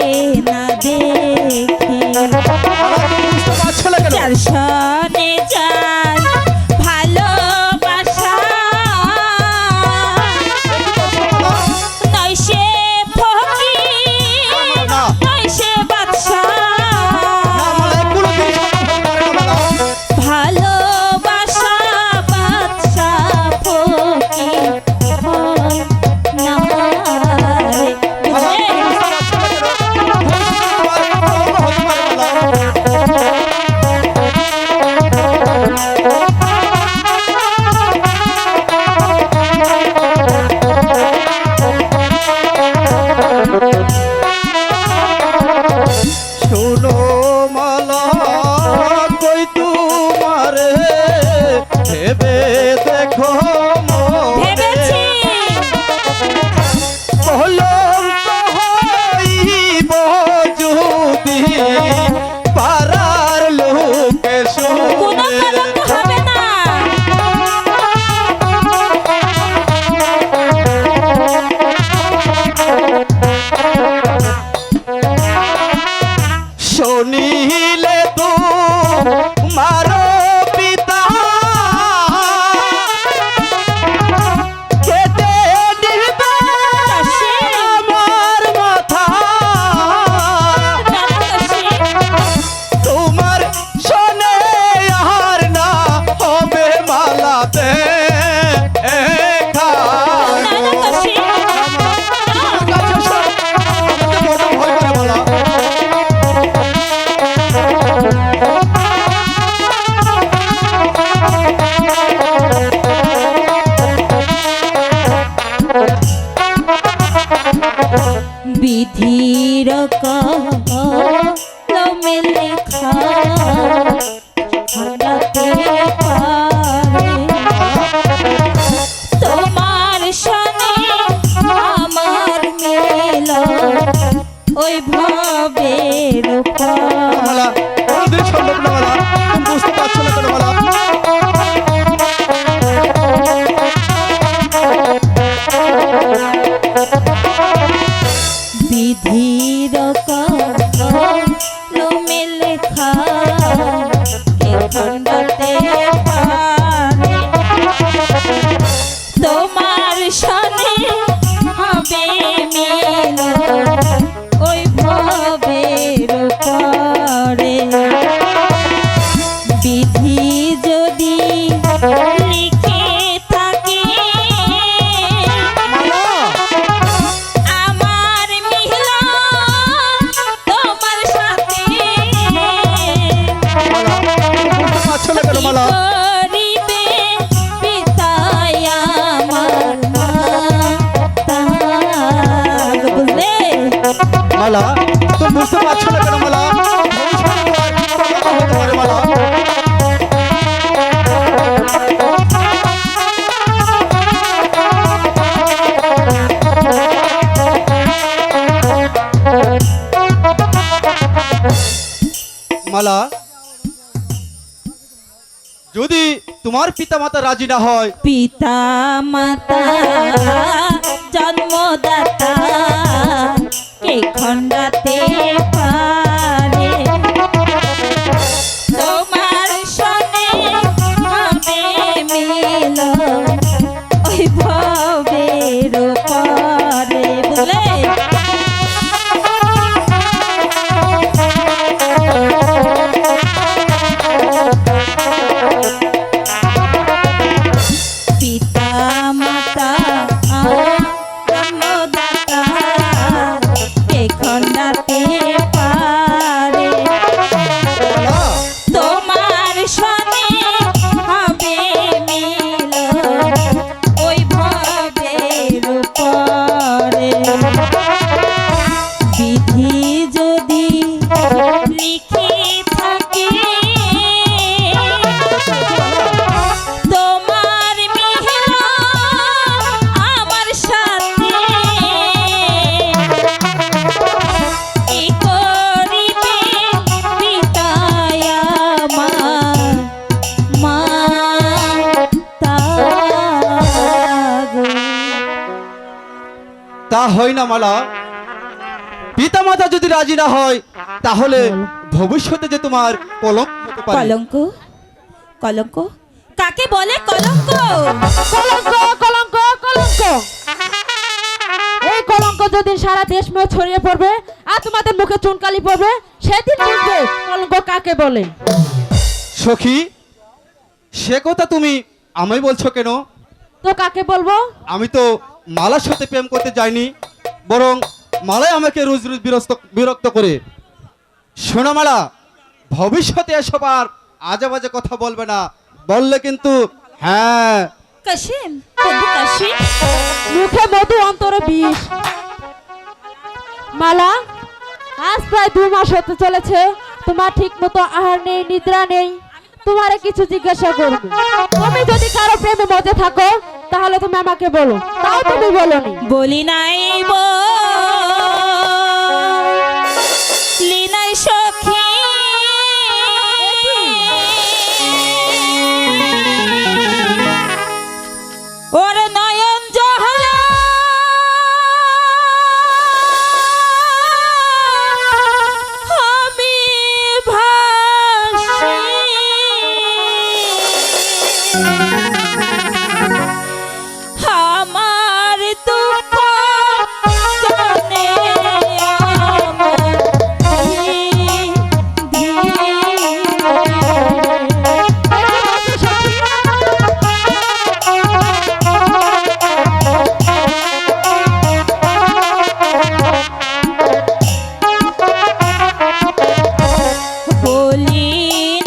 না দেখে। যার সনে যায় ভালোবাসা, নয় সে ফকির, নয় সে বাদশা। ভালোবাসা বাদশা ফকির হয় না রে। শোনো মালা কই তোমার ভেবে দেখো ভেবেছি কলঙ্ক হইব যদি পাড়ার লোকে কোনো শুনে। কলঙ্ক হবে না। শুনিলে তোমার পিতা কেটে দিবে আমার মাথা, তোমার শোনে আর না হবে মালাতে বিধির কলমে লেখা খণ্ডাতে পারে তোমার সনে আমার মেল ওই ভাবের মালা কোনদিন সম্ভব না মালা, তুমি বুঝতে পারছো না কেন মালা? বিধির কলমে লেখা কে খণ্ডাতে পারে তোমার সনে হবে মেল ওই ভবের পরে। বিধি যদি লিখে থাকে আমার মিলন তোমার সাথে, বুঝতে পারছো না কেন মালা? করিবে পিতায় আমার মাতা। বুঝলে মালা তুমি বুঝতে পারছো না কেন মালা? ভবিষ্যতে হতে পারে মালা। পিতামাতা রাজি না হয়? পিতা মাতা জন্মদাতা কে খণ্ডাতে পারে, তোমার সনে হবে মিলন ওই ভবের পরে। বলে পিতা মাতা জন্মদাতা কে খণ্ডাতে পারে, তোমার সনে হবে মিলন ওই ভবের পরে। বিধি যদি লিখে থাকে তোমার মিলন আমার সাথে, কি করিবে পিতায় আমার মাতা গো। তা হয় না মালা। পিতামাতা যদি রাজি না হয় তাহলে ভবিষ্যতে যে তোমার কলঙ্ক হতে পারে। কলঙ্ক? কলঙ্ক কাকে বলে? কলঙ্ক কলঙ্ক কলঙ্ক কলঙ্ক, এই কলঙ্ক যেদিন সারা দেশ মে ছড়িয়ে পড়বে আর তোমাদের মুখে চুনকালি পড়বে সেদিন বুঝবে কলঙ্ক কাকে বলে। সখী, সে কথা তুমি আমায় বলছো কেন? তো কাকে বলবো? আমি তো মালার সাথে প্রেম করতে যাইনি, বরং মালাই আমাকে রোজ রোজ বিরক্ত করে। শোনো মালা, ভবিষ্যতে এসব আর আজে বাজে কথা বলবে না, বললে কিন্তু হ্যাঁ। কাশিম, বন্ধু কাশিম, মুখে মধু অন্তরে বিষ। মালা, আজ প্রায় 2 মাস হতে চলেছে তোমার ঠিক মতো আহার নেই, নিদ্রা নেই। তোমারে কিছু জিজ্ঞাসা করব, তুমি যদি কারো প্রেমে মজে থাকো তাহলে তুমি আমাকে বলো, তাও তুমি বলোনি। বলি নাই বলি নাই সখী, ওর নয়ন জহলা আমি ভাসি, আমার দুঃখ জানে আমার বলি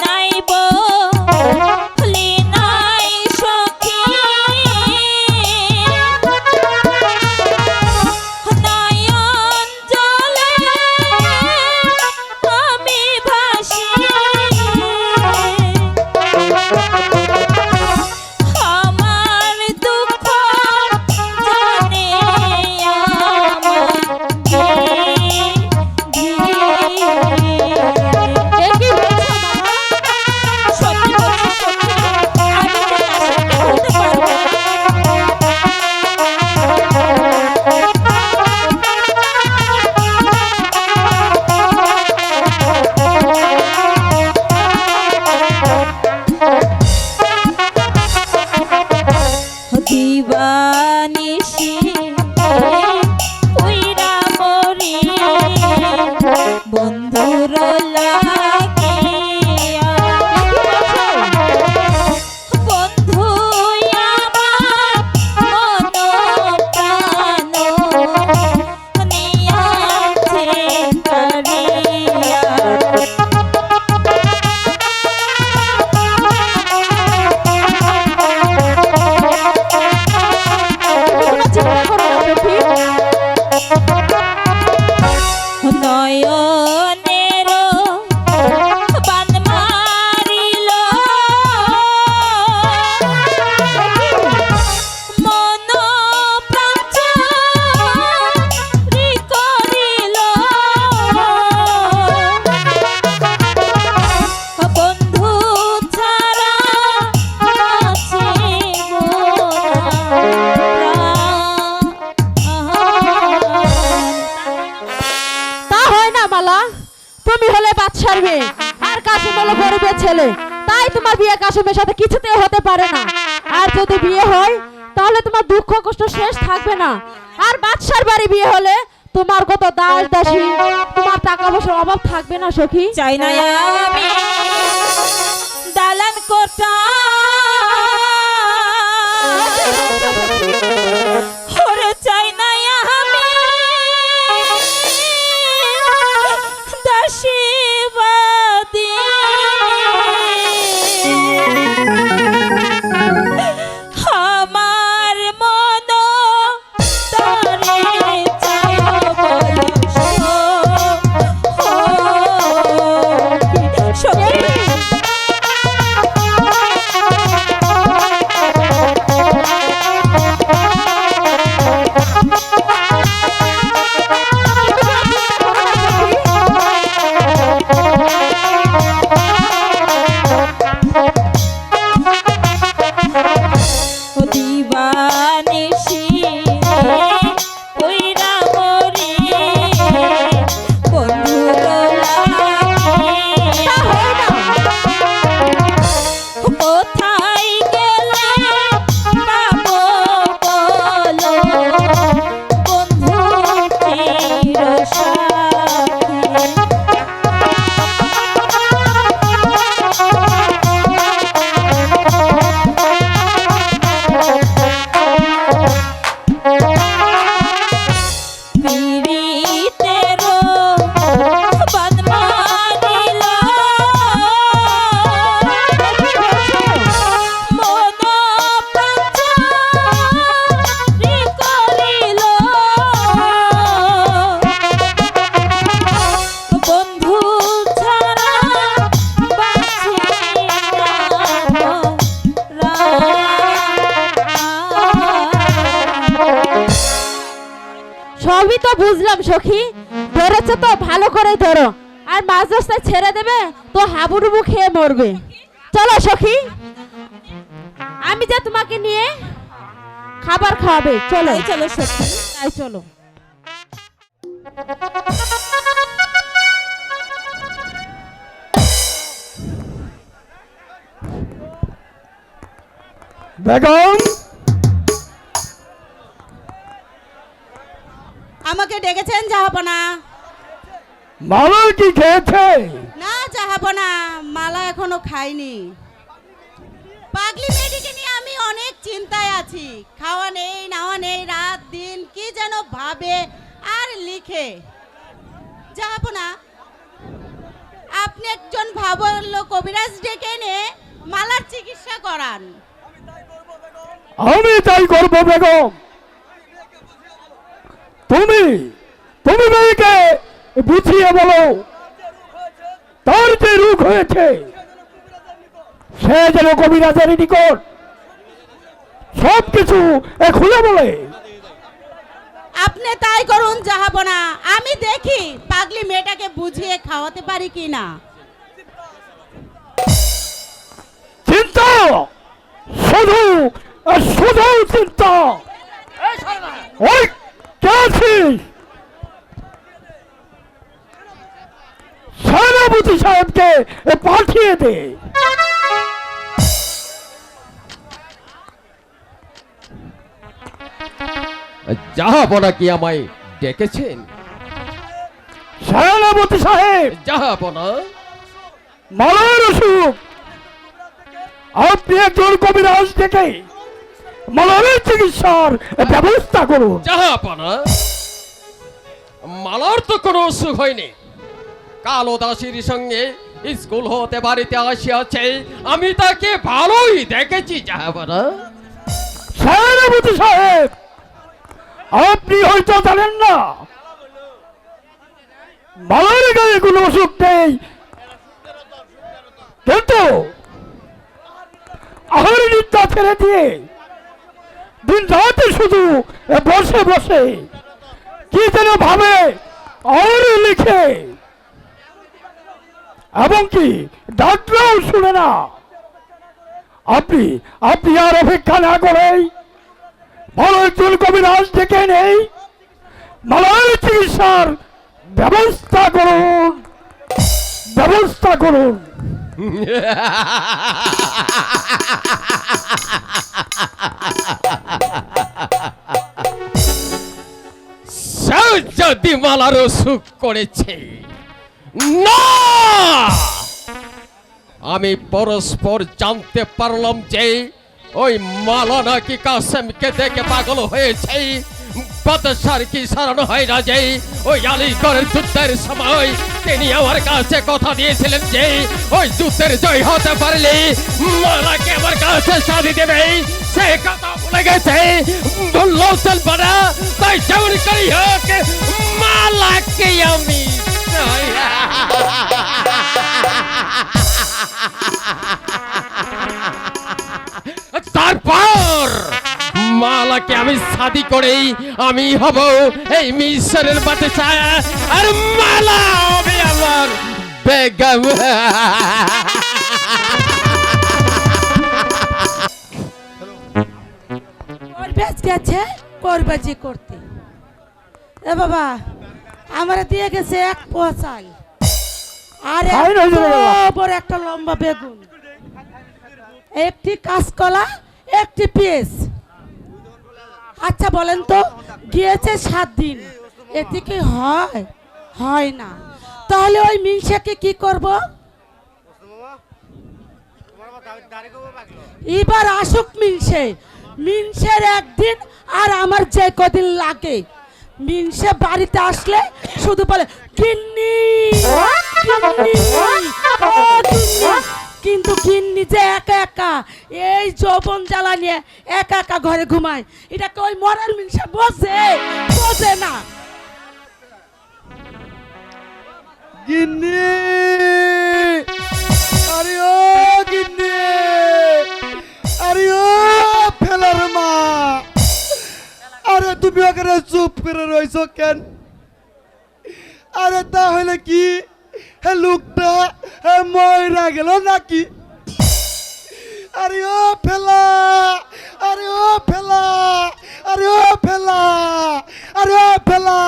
নাই বলি নাই সখী, নয়ন জলে আমি ভাসি, আমার দুঃখ জানে আমার সত্যি বলছি, সত্যি আমি যে আশাকে বলতে পারবো না। দিবানিশি উইরা মরি বন্ধুর লাগিয়া, বন্ধু আমার মন প্রাণ নিয়াছে কারিয়া। জমিদার মেয়ে আর কাশিম হলো গরিবের ছেলে, তাই তোমার বিয়ে কাশিমের সাথে কিছুতেই হতে পারে না। আর যদি বিয়ে হয় তাহলে তোমার দুঃখ কষ্ট শেষ থাকবে না। আর বাদশার বাড়ি বিয়ে হলে তোমার কত দাস দাসী, তোমার টাকা পয়সার অভাব থাকবে না সখী। চাই না আমি দালান কোঠা, ওরে চাই না আমি দাসীবাদী, আমার মন তারে চাই বয়স সখী। দিবানিশি কইরা মরি বন্ধুর কোথায় গেলে পাবো বলো বন্ধু চিরসাথী। পীড়িতেরো বদমানিল মন পাচারি করিল বন্ধু ছাড়া বাঁচি না সবই তো বুঝলাম সখী, ধরেছে তো ভালো করে ধরো, আর মাঝ রাস্তায় ছেড়ে দেবে তো হাবুডুবু খেয়ে মরবে। চলো সখী, আমি যে তোমাকে নিয়ে খাবার খাওয়াবে, চলো চলো সখী, তাই চলো। বেগম, আমাকে ডেকেছেন জাহাপনা? মালা কি খেয়েছে? না জাহাপনা, মালা এখনো খাইনি। পাগলি মেয়েটিকে নিয়ে আমি অনেক চিন্তায় আছি। খাওয়া নেই, নাওয়া নেই, রাত দিন কি যেন ভাবে আর লিখে। জাহাপনা, আপনি একজন ভাবল কবিরাজ ডেকে এনে মালার চিকিৎসা করান। আমি তাই করবো বেগম। তুমি তুমি মেয়েকে বুঝিয়ে বলো তার যে রোগ হয়েছে সে যেন কবিরাজের নিকট সবকিছু খুলে বলে। আপনি তাই করুন জাহাপনা, আমি দেখি পাগলি মেয়েটাকে বুঝিয়ে খাওয়াতে পারি কিনা। চিন্তা, শুধু শুধু চিন্তা। ওই কে আছিস? সেনাপতি সাহেবকে পাঠিয়ে দে। জাহাপনা কি আমায় ডেকেছেন? সেনাপতি সাহেব, জাহাপনা, মালার অসুখ, আপনি একজন কবিরাজ ডেকে মালারের চিকিৎসার ব্যবস্থা করুন। জাহাপনা, মালার তো কোনো অসুখ হয়নি। কালো দাসীর সঙ্গে স্কুল হতে বাড়িতে আসিয়াছে, আমি তাকে ভালোই দেখেছি জাহাপনা। সেনাপতি সাহেব, আপনি হয়তো জানেন না মালার গায়ে কোনো অসুখ নেই, কিন্তু আহার নিদ্রা ছেড়ে দিয়ে দিন রাতে শুধু বসে বসে কি যেন ভাবে আর লিখে, এবং কি ডাক্তারও শুনে না। আপনি আপনি আর অপেক্ষা না করেই ভালো একজন কবিরাজ ডেকে নেই মালার চিকিৎসার ব্যবস্থা করুন। ব্যবস্থা করুন। যদি মালার অসুখ করেছে না, আমি পরস্পর জানতে পারলাম যে ওই মালা নাকি কাসেমকে দেখে পাগল হয়েছে। বাদশার কি সারানো হয় না যে ওই আলীগড়ের যুদ্ধের সময় তিনি আমার কাছে কথা দিয়েছিলেন যে ওই যুদ্ধের জয় হতে পারলে মালাকে আমার কাছে সাধি দেবে। সে কথা ভুলে গেছে, বললেও চলবে না। তাই যেমন করি হোক মালাকে আমি চাই। তারপর মালাকে আমি শাদি করেই আমি হব এই মিশরের বাদশা, আর মালা হবে আমার বেগম। বেশ গেছে করবাজি করতে। এ বাবা আমার দিয়ে গেছে এক পোয়া চাল আর ফাইন হয়ে যাবে বাবা। বড় একটা লম্বা বেগুন, একটি কাঁচকলা, একটি পেঁয়াজ। আচ্ছা বলেন তো, গিয়েছে 7 দিন, এতে কি হয়? হয় না। তাহলে ওই মিনসাকে কি করব? এবার আসুক মিনসে, মিনসের একদিন আর আমার যে কদিন লাগে। মিনসে বাড়িতে আসলে শুধু বলে গিন্নি গিন্নি, ও গিন্নি। কিন্তু গিন্নি যে একা একা এই যৌবন জ্বালা নিয়ে একা একা ঘরে ঘুমায়, এটাকে ওই মরার মিনসে বোঝে? বোঝে না। গিন্নি, আরে ও গিন্নি, আরে ও ফেলার মা, আরে তুমি ওখানে চুপ করে রয়েছো কেন? আরে তাহলে কি হে লোকটা ময়রা গেল নাকি? আরে ও ফেলা, আরে ও ফেলা, আরে ও ফেলা, আরে ও ফেলা,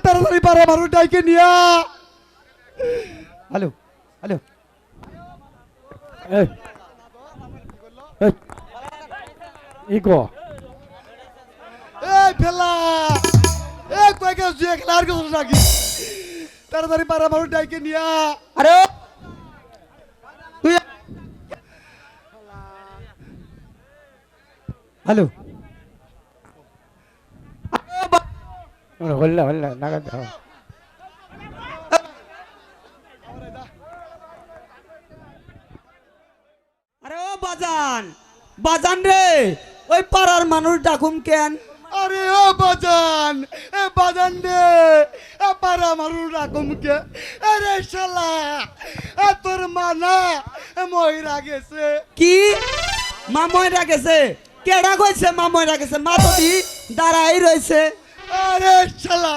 তাড়াতাড়ি পারা মারু ডাইকে নিয়া। হ্যালো হ্যালো, এই, এই, ইগো এই ফেলা, এই কয় গেছ তুই একলা আর গেছ নাকি? তাড়াতাড়ি পারা মারু ডাইকে নিয়া। আরে তুই হ্যালো, হল্লা হল্লা নাগাদ। আরে ও বাজান, বাজান রে, ওই পাড়ার মানুষ ডাকুম কেন? আরে ও বাজান, এ বাজান রে, এ পাড়া মানুষ ডাকুম কে? আরে শালা, এ তোর মা না ময়রা গেছে। কি মা ময়রা গেছে? কেডা কইছে মা ময়রা গেছে? মা তো দি দাঁড়াই রইছে। আরে শালা,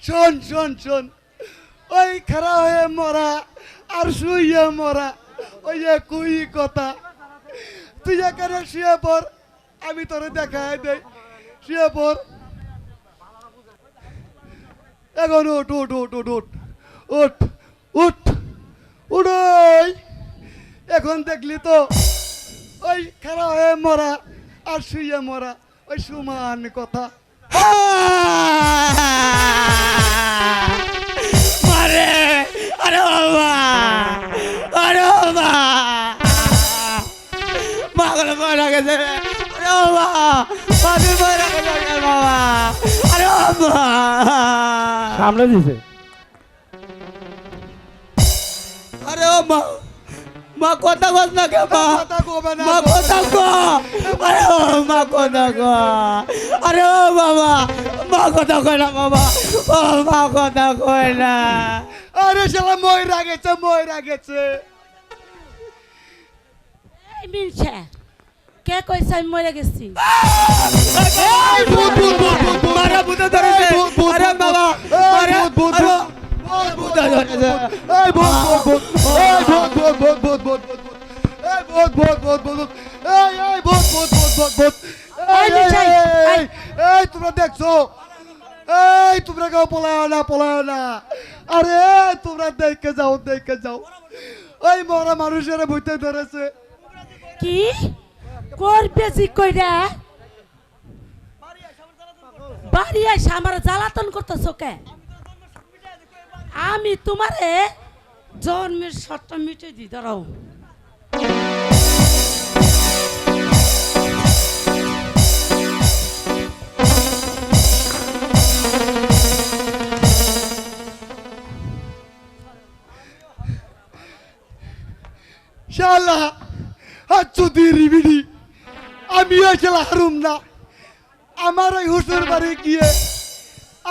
শোন শোন শোন, ওই খাড়া হয়ে মরা আর শুয়ে মরা ওই একই কথা। তুই এখানে শুয়ে পড়, আমি তোরে দেখাই দেই। শুয়ে পড় এখন। উঠ উঠ উঠ উঠ উঠ উঠ উঠ উঠ। এখন দেখলি তো ওই খাড়া হয়ে মরা আর শুয়ে মরা ওই সমান কথা। আরে আরে বাবা, আরে বাবা, পাগল মরা গেছে। আরে বাবা, পাগল মরা গেছে বাবা। আরে বাবা, সামনে দিছে। আরে মা, মা কথা বল না কে মা? কথা কবে না, মা কথা কো। আরে ও মা কথা কো। আরে ও বাবা, মা কথা কয় না বাবা, ও মা কথা কয় না। আরে শালা ময়রা গেছে, ময়রা গেছে। এই মিনছে, কে কইছে আমি মরে গেছি? এই ভূত ভূত ভূত ভূত ভূত, মারা ভূতে ধরেছে। আরে বাবা, আরে ভূত ভূত ভূত ভূত ধরেছে। এই ভূত ভূত ভূত, এই ভূত ভূত ভূত ভূত ভূত ভূত, এই ভূত ভূত ভূত ভূত, এই ভূত ভূত ভূত ভূত ভূত। এই মিঠাই, এই তোমরা দেখছো? এই তোমরা কেউ পলায় না, পলায় না। আরে তোমরা দেখে যাও ওই মরা মানুষের ভূতে ধরেছে। কি করবে জি কইরা বাড়ি এসে আমার জ্বালাতন করতেছ কে? আমি তোমারে জন্মের শর্ত মিটে দি দাঁড়াও। শালা যদি রিবিডি আমি ওই খেলা হারুম না। আমার ওই হুসুর বাড়ি গিয়ে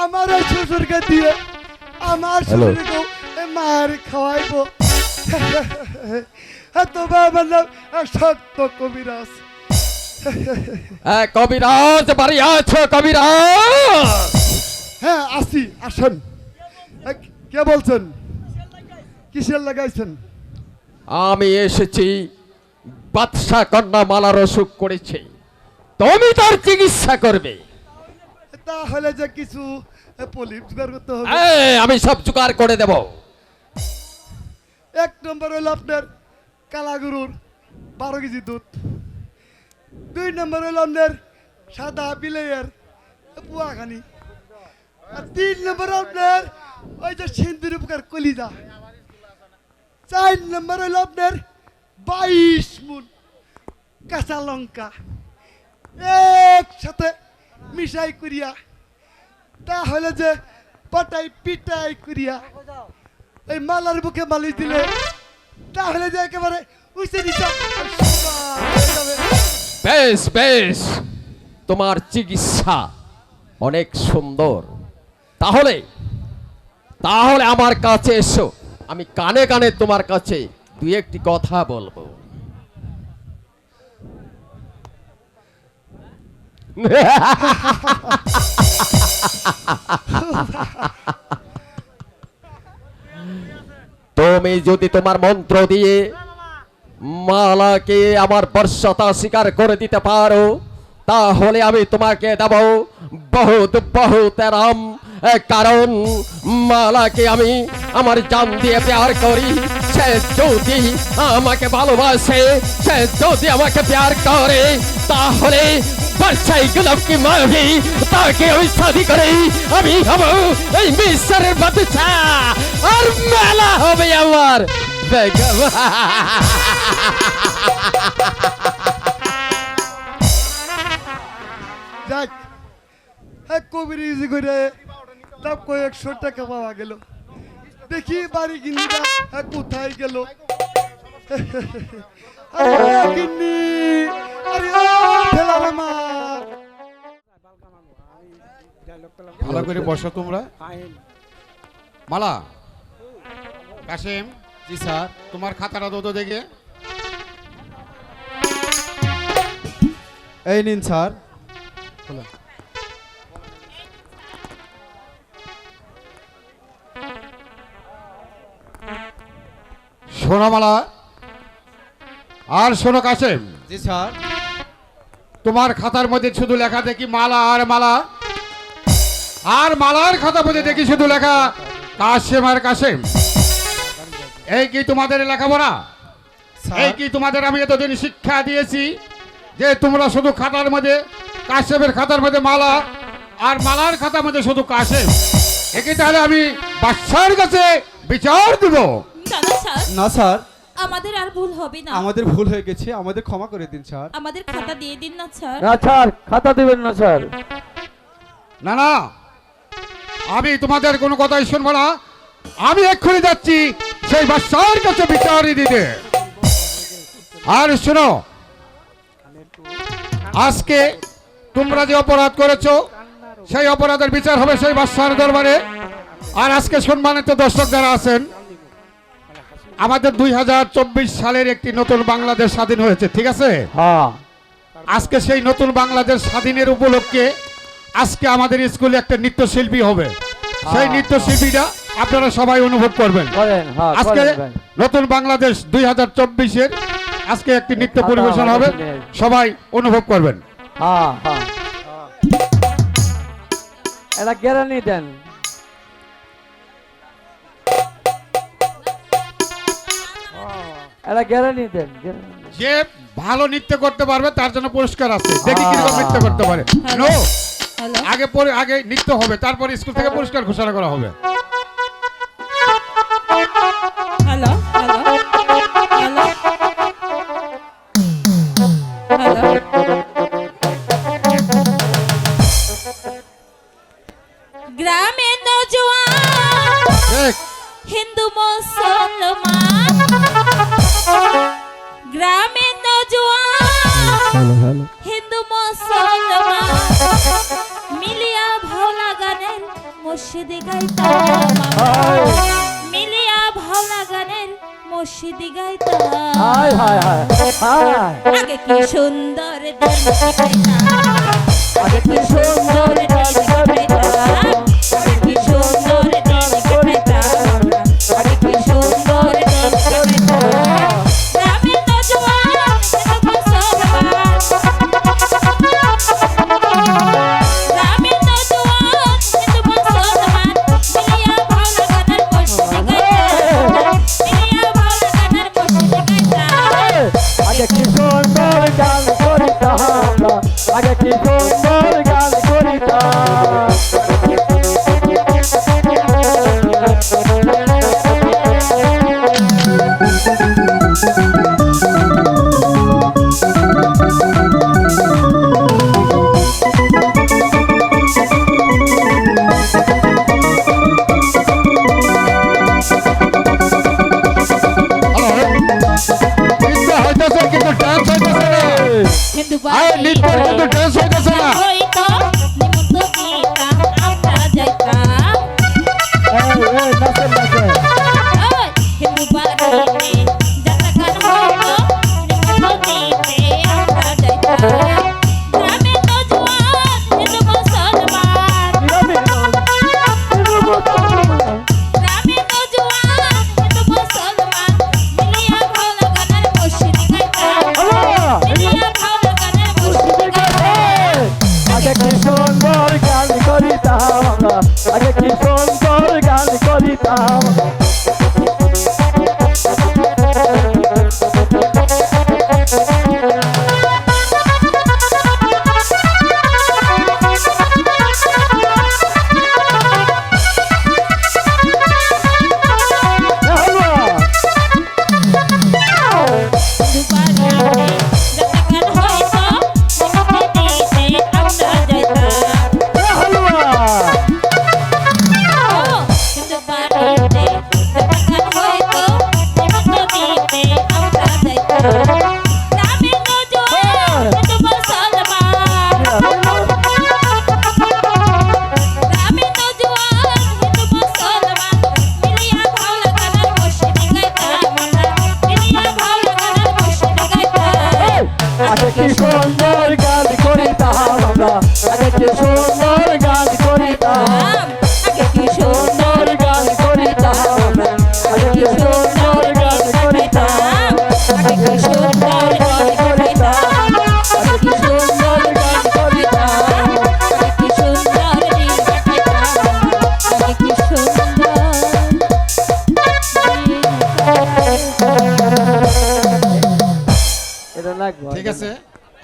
আমার ওই শ্বশুরকে দিয়ে আমার শ্বশুরকেও মার খাওয়াইবো। তবে আমার নাম সত্য কবিরাজ। কবিরাজ বাড়ি আছো কবিরাজ? হ্যাঁ আসি, আসেন। কে বলছেন? কিসের লাগাইছেন? আমি এসেছি, বাদশা কন্যা মালার অসুখ করেছে, তুমি তার চিকিৎসা করবে। তাহলে যে কিছু পলিপ জোগাড় করতে হবে। আমি সব জোগাড় করে দেব। 1 নম্বর হলো আপনার কালাগুরুর 12 কেজি দুধ। 2 নম্বর হলো আপনার সাদা বিলের পুয়াখানি। আর 3 নম্বর আপনার ওই যে সিন্দুর উপকার কলিজা। 4 নম্বর হলো আপনার 22 মুন কাঁচা লঙ্কা একসাথে মিশাই করিয়া, তাহলে যে পাটাই পিটাই করিয়া এই মালার বুকে মালিশ দিলে তাহলে যে একেবারে উঠে নিচে। বেশ বেশ, তোমার চিকিৎসা অনেক সুন্দর। তাহলে তাহলে আমার কাছে এসো, আমি কানে কানে তোমার কাছে 2-1টি কথা বলবো। তুমি যদি তোমার মন্ত্র দিয়ে মালাকে আমার বর্ষতা স্বীকার করে দিতে পারো, তাহলে আমি তোমাকে দেব বহুত বহুত রাম। কারণ মালাকে আমি আমার জান দিয়ে প্যার করি। সে যদি আমাকে ভালোবাসে, সে যদি আমাকে প্যার করে, তাহলে বর্ষাই গুলাব কি মারবি, তাকে আমি শাদি করে আমি হব এই মিশরের বাদশা, আর মেলা হবে আমার বেগম। যাক, হ্যাঁ কবির ইজি করে তা কয়েকশো টাকা পাওয়া গেল। দেখি বাড়ি গিন্নিটা কোথায় গেল। আরে গিন্নি, আরে ঠেলার আমার। ভালো করে বসো তোমরা। মালা, কাশেম। জি স্যার। তোমার খাতাটা দো দেখে। এই নিন স্যার। শোনো মালা, আর শোনো কাশেম। জি স্যার। তোমার খাতার মধ্যে শুধু লেখা দেখি মালা আর মালা, আর মালার খাতার মধ্যে দেখি শুধু লেখা কাশেম আর কাশেম। এই কি তোমাদের লেখাপড়া? এই কি তোমাদের আমি এতদিন শিক্ষা দিয়েছি যে তোমরা শুধু খাতার মধ্যে কাশেমের খাতার মধ্যে মালা আর মালার খাতার মধ্যে শুধু কাশেম? একে তাহলে আমি বাদশার কাছে বিচার দেব। দাদা স্যার, না স্যার, আমাদের আর ভুল হবে না। আমাদের ভুল হয়ে গেছে, আমাদের ক্ষমা করে দিন স্যার। আমাদের খাতা দিয়ে দিন না স্যার। না স্যার, খাতা দিবেন না স্যার। না না, আমি তোমাদের কোনো কথাই শুনবো না। আমি এক্ষুনি যাচ্ছি সেই বাদশার কাছে বিচার দিতে। আর শোনো, আজকে তোমরা যে অপরাধ করেছো সেই অপরাধের বিচার হবে সেই বাদশার দরবারে। আর আজকে সম্মানিত দর্শক যারা আছেন, আমাদের 2024 সালের একটি নতুন বাংলাদেশ স্বাধীন হয়েছে, ঠিক আছে? হ্যাঁ। আজকে সেই নতুন বাংলাদেশ স্বাধীনের উপলক্ষে আজকে আমাদের স্কুলে একটা নৃত্যশিল্পী হবে। সেই নৃত্যশিল্পীটা আপনারা সবাই অনুভব করবেন। আজকে নতুন বাংলাদেশ 2024-এর আজকে একটি নৃত্য পরিবেশন হবে, সবাই অনুভব করবেন। হ্যাঁ হ্যাঁ, এটা গ্যারান্টি দেন। এটা গ্যারান্টি দেন guarantee দেন। যে ভালো নৃত্য করতে পারবে তার জন্য পুরস্কার আছে, দেখি কিরকম নৃত্য করতে পারে। নো, আগে নৃত্য হবে, তারপরে স্কুল থেকে পুরস্কার ঘোষণা করা হবে। হ্যালো হ্যালো হ্যালো হ্যালো গ্রামে নজওয়ান ঠিক, হিন্দু মুসলমান গ্রামে নজওয়ান হিন্দু মুসলমান মিলিয়া ভাওলা গানের মসজিদে গাইতাম মিলিয়া ভাওলা গানের মসজিদে গাইতাম হায় হায় হায় হায় আগে কি সুন্দর দিন কাটাইতাম আগে কি সুন্দর দিন কাটাইতাম আগে কি সুন্দর দিন কাটাইতাম আগে কি সুন্দর দিন কাটাইতাম গ্রামের নজওয়ান হিন্দু মুসলমান গ্রামের নজওয়ান হিন্দু মুসলমান মিলিয়া ভাওলা গানের মসজিদে গাইতাম মিলিয়া ভাওলা গানের মসজিদে গাইতাম আগে কি সুন্দর গান করিতাম আমরা, আগে কি সুন্দর গান করিতাম নৃত্য হইতেছে কিন্তু ডান্স হইতেছে না। হিন্দু আরে নৃত্য কিন্তু ডান্স হইতেছে না। হইতো নিমন্ত গীতা আমরা যাইতাম এই নাচেন নাচেন ওই হিন্দু বাড়িতে যাত্রা গান হইতো নিমন্ত গীতে আমরা যাইতাম গ্রামে নজওয়ান হিন্দু মুসলমান গ্রামে নজওয়ান হিন্দু মুসলমান মিলিয়া ভাওলা গানের মসজিদে গাইতাম মিলিয়া ভাওলা গানের মসজিদে গাইতাম আগে কি সুন্দর গান করিতাম আমরা, আগে কি সুন্দর গান করিতাম আগে কি সুন্দর গান করিতাম আমরা, আগে কি সুন্দর গান করিতাম আগে কি সুন্দর গান করিতাম আমরা, আগে কি সুন্দর গান করিতাম আগে কি সুন্দর গান করিতাম আগে কি সুন্দর গান করিতাম আগে কি সুন্দর দিন কাটাইতাম আগে কি সুন্দর এটা লাগবে ঠিক আছে,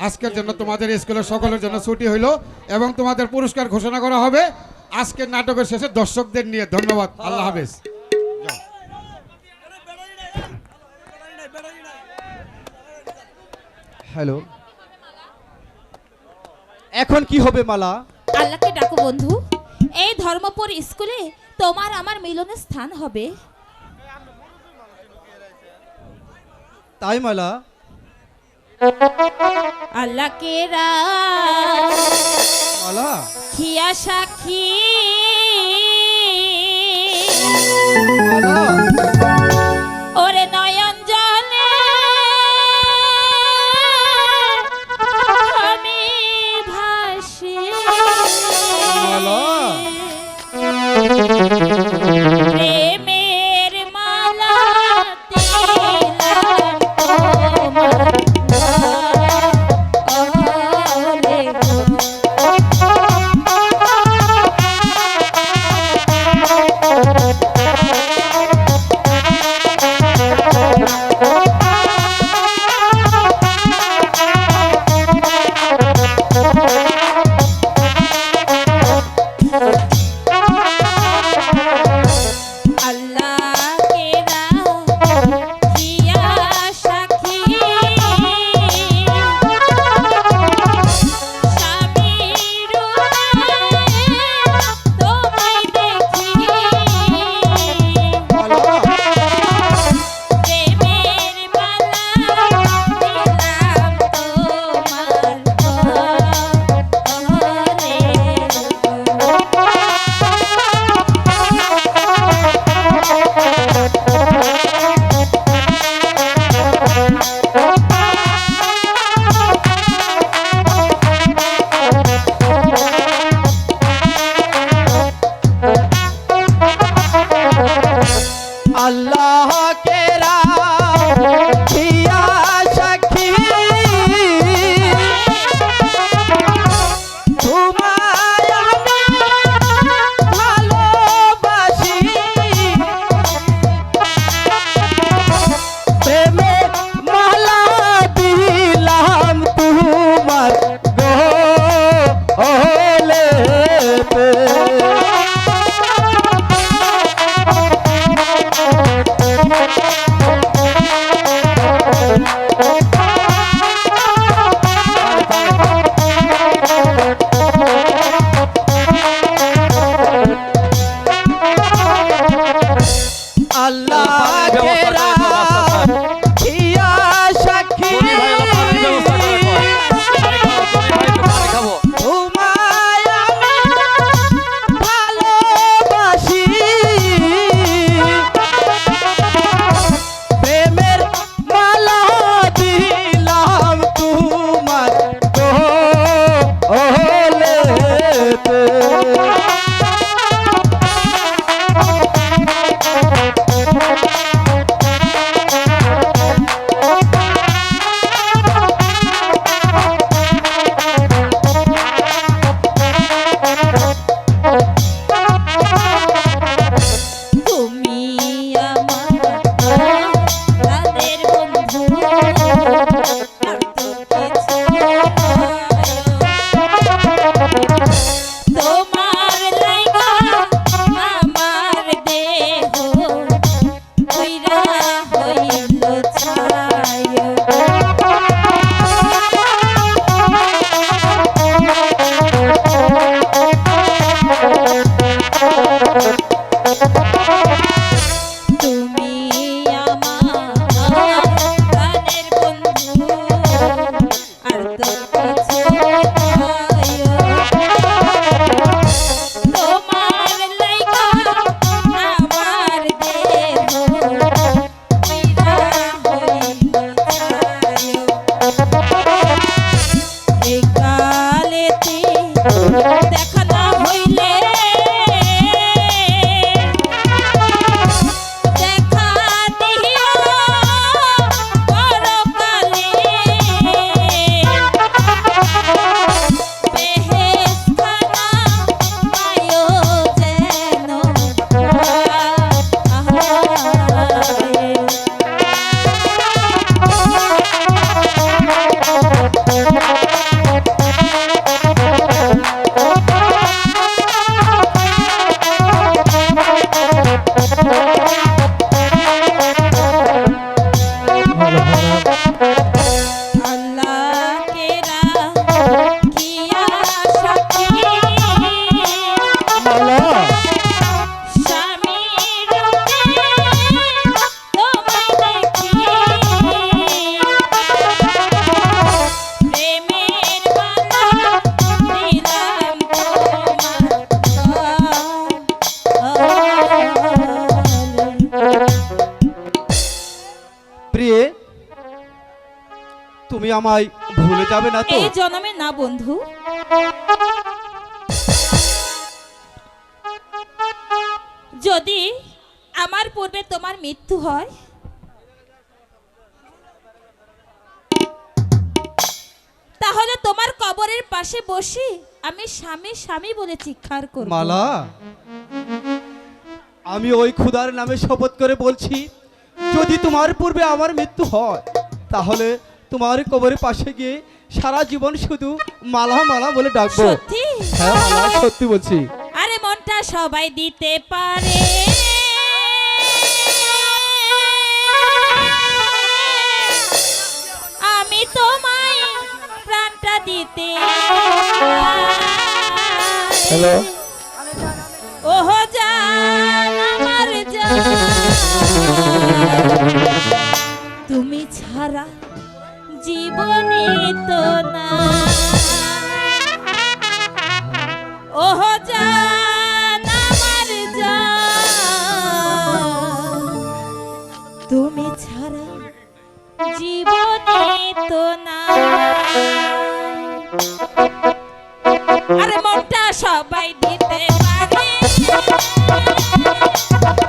আজকের জন্য তোমাদের স্কুলের সকলের জন্য ছুটি হইলো এবং তোমাদের পুরস্কার ঘোষণা করা হবে আজকের নাটকের শেষে দর্শকদের নিয়ে। ধন্যবাদ, আল্লাহ হাফেজ। হ্যালো, এখন কি হবে মালা? আল্লাহকে ডাকো বন্ধু এই ধর্মপুর স্কুলে তোমার আমার মিলনের স্থান হবে তাই মালা? আল্লাহকে মালা রাখিয়া সাক্ষী মালা ওরে নয়ন জলে আমি ভাসি মালা প্রেমের মালা দিলাম তোমার গলে। তুমি আমায় ভুলে যাবে না তো? এই জন্মে না বন্ধু, যদি আমার পূর্বে তোমার মৃত্যু হয় তাহলে তোমার কবরের পাশে বসে আমি স্বামী স্বামী বলে চিৎকার করব। মালা, আমি ওই খুদার নামে শপথ করে বলছি, যদি তোমার পূর্বে আমার মৃত্যু হয় তাহলে তোমার কবরের পাশে গিয়ে সারা জীবন শুধু মালা মালা বলে ডাকবো। সত্যি? হ্যাঁ মালা, সত্যি বলছি। আরে মনটা সবাই দিতে পারে, আমি তোমায় প্রাণটা দিতে হ্যালো, ওহ জান আমার জান, তুমি ছাড়া জীবনে তো না, ওহ জান আমার জান, তুমি ছাড়া জীবনে তো না। আরে মনটা সবাই দিতে পারে,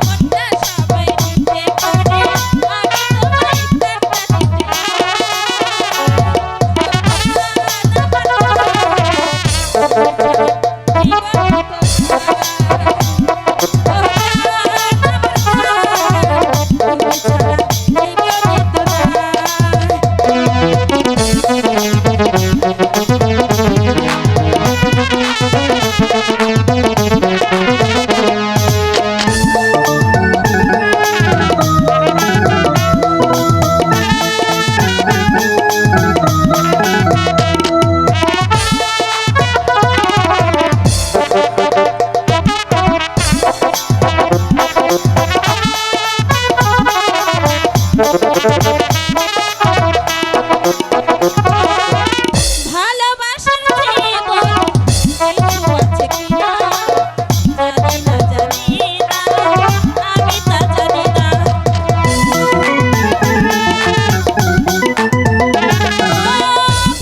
মনটা সবাই দিতে পারে, আমি তোমায় প্রাণটা দিতে ভালোবাসার জীবন কিছু আছে কিনা জানি না, জানি না, আমি তা জানি না।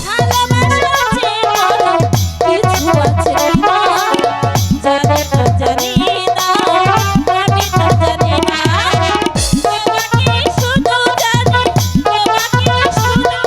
ভালোবাসার জীবন কিছু আছে কিনা জানি না, জানি না, আমি তা জানি না। তোমাকে শুধু জানি, তোমাকে শুধু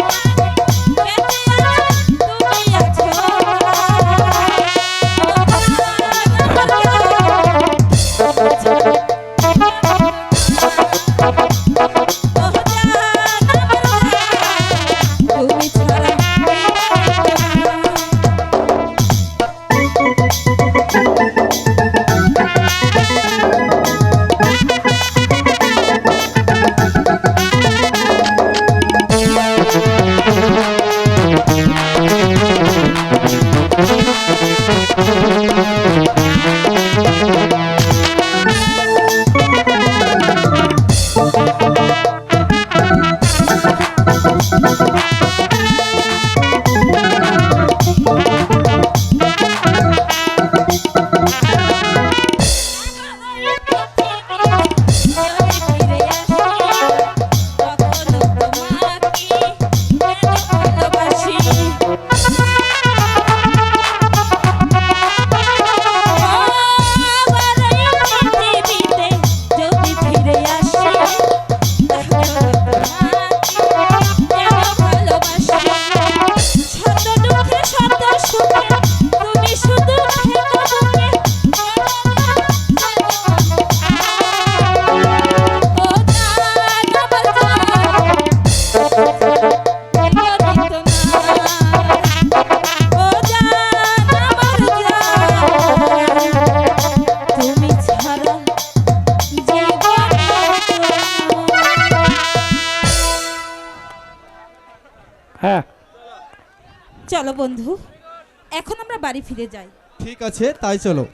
তুমি ছাড়া হ্যাঁ চলো বন্ধু, এখন আমরা বাড়ি ফিরে যাই। ঠিক আছে, তাই চলো।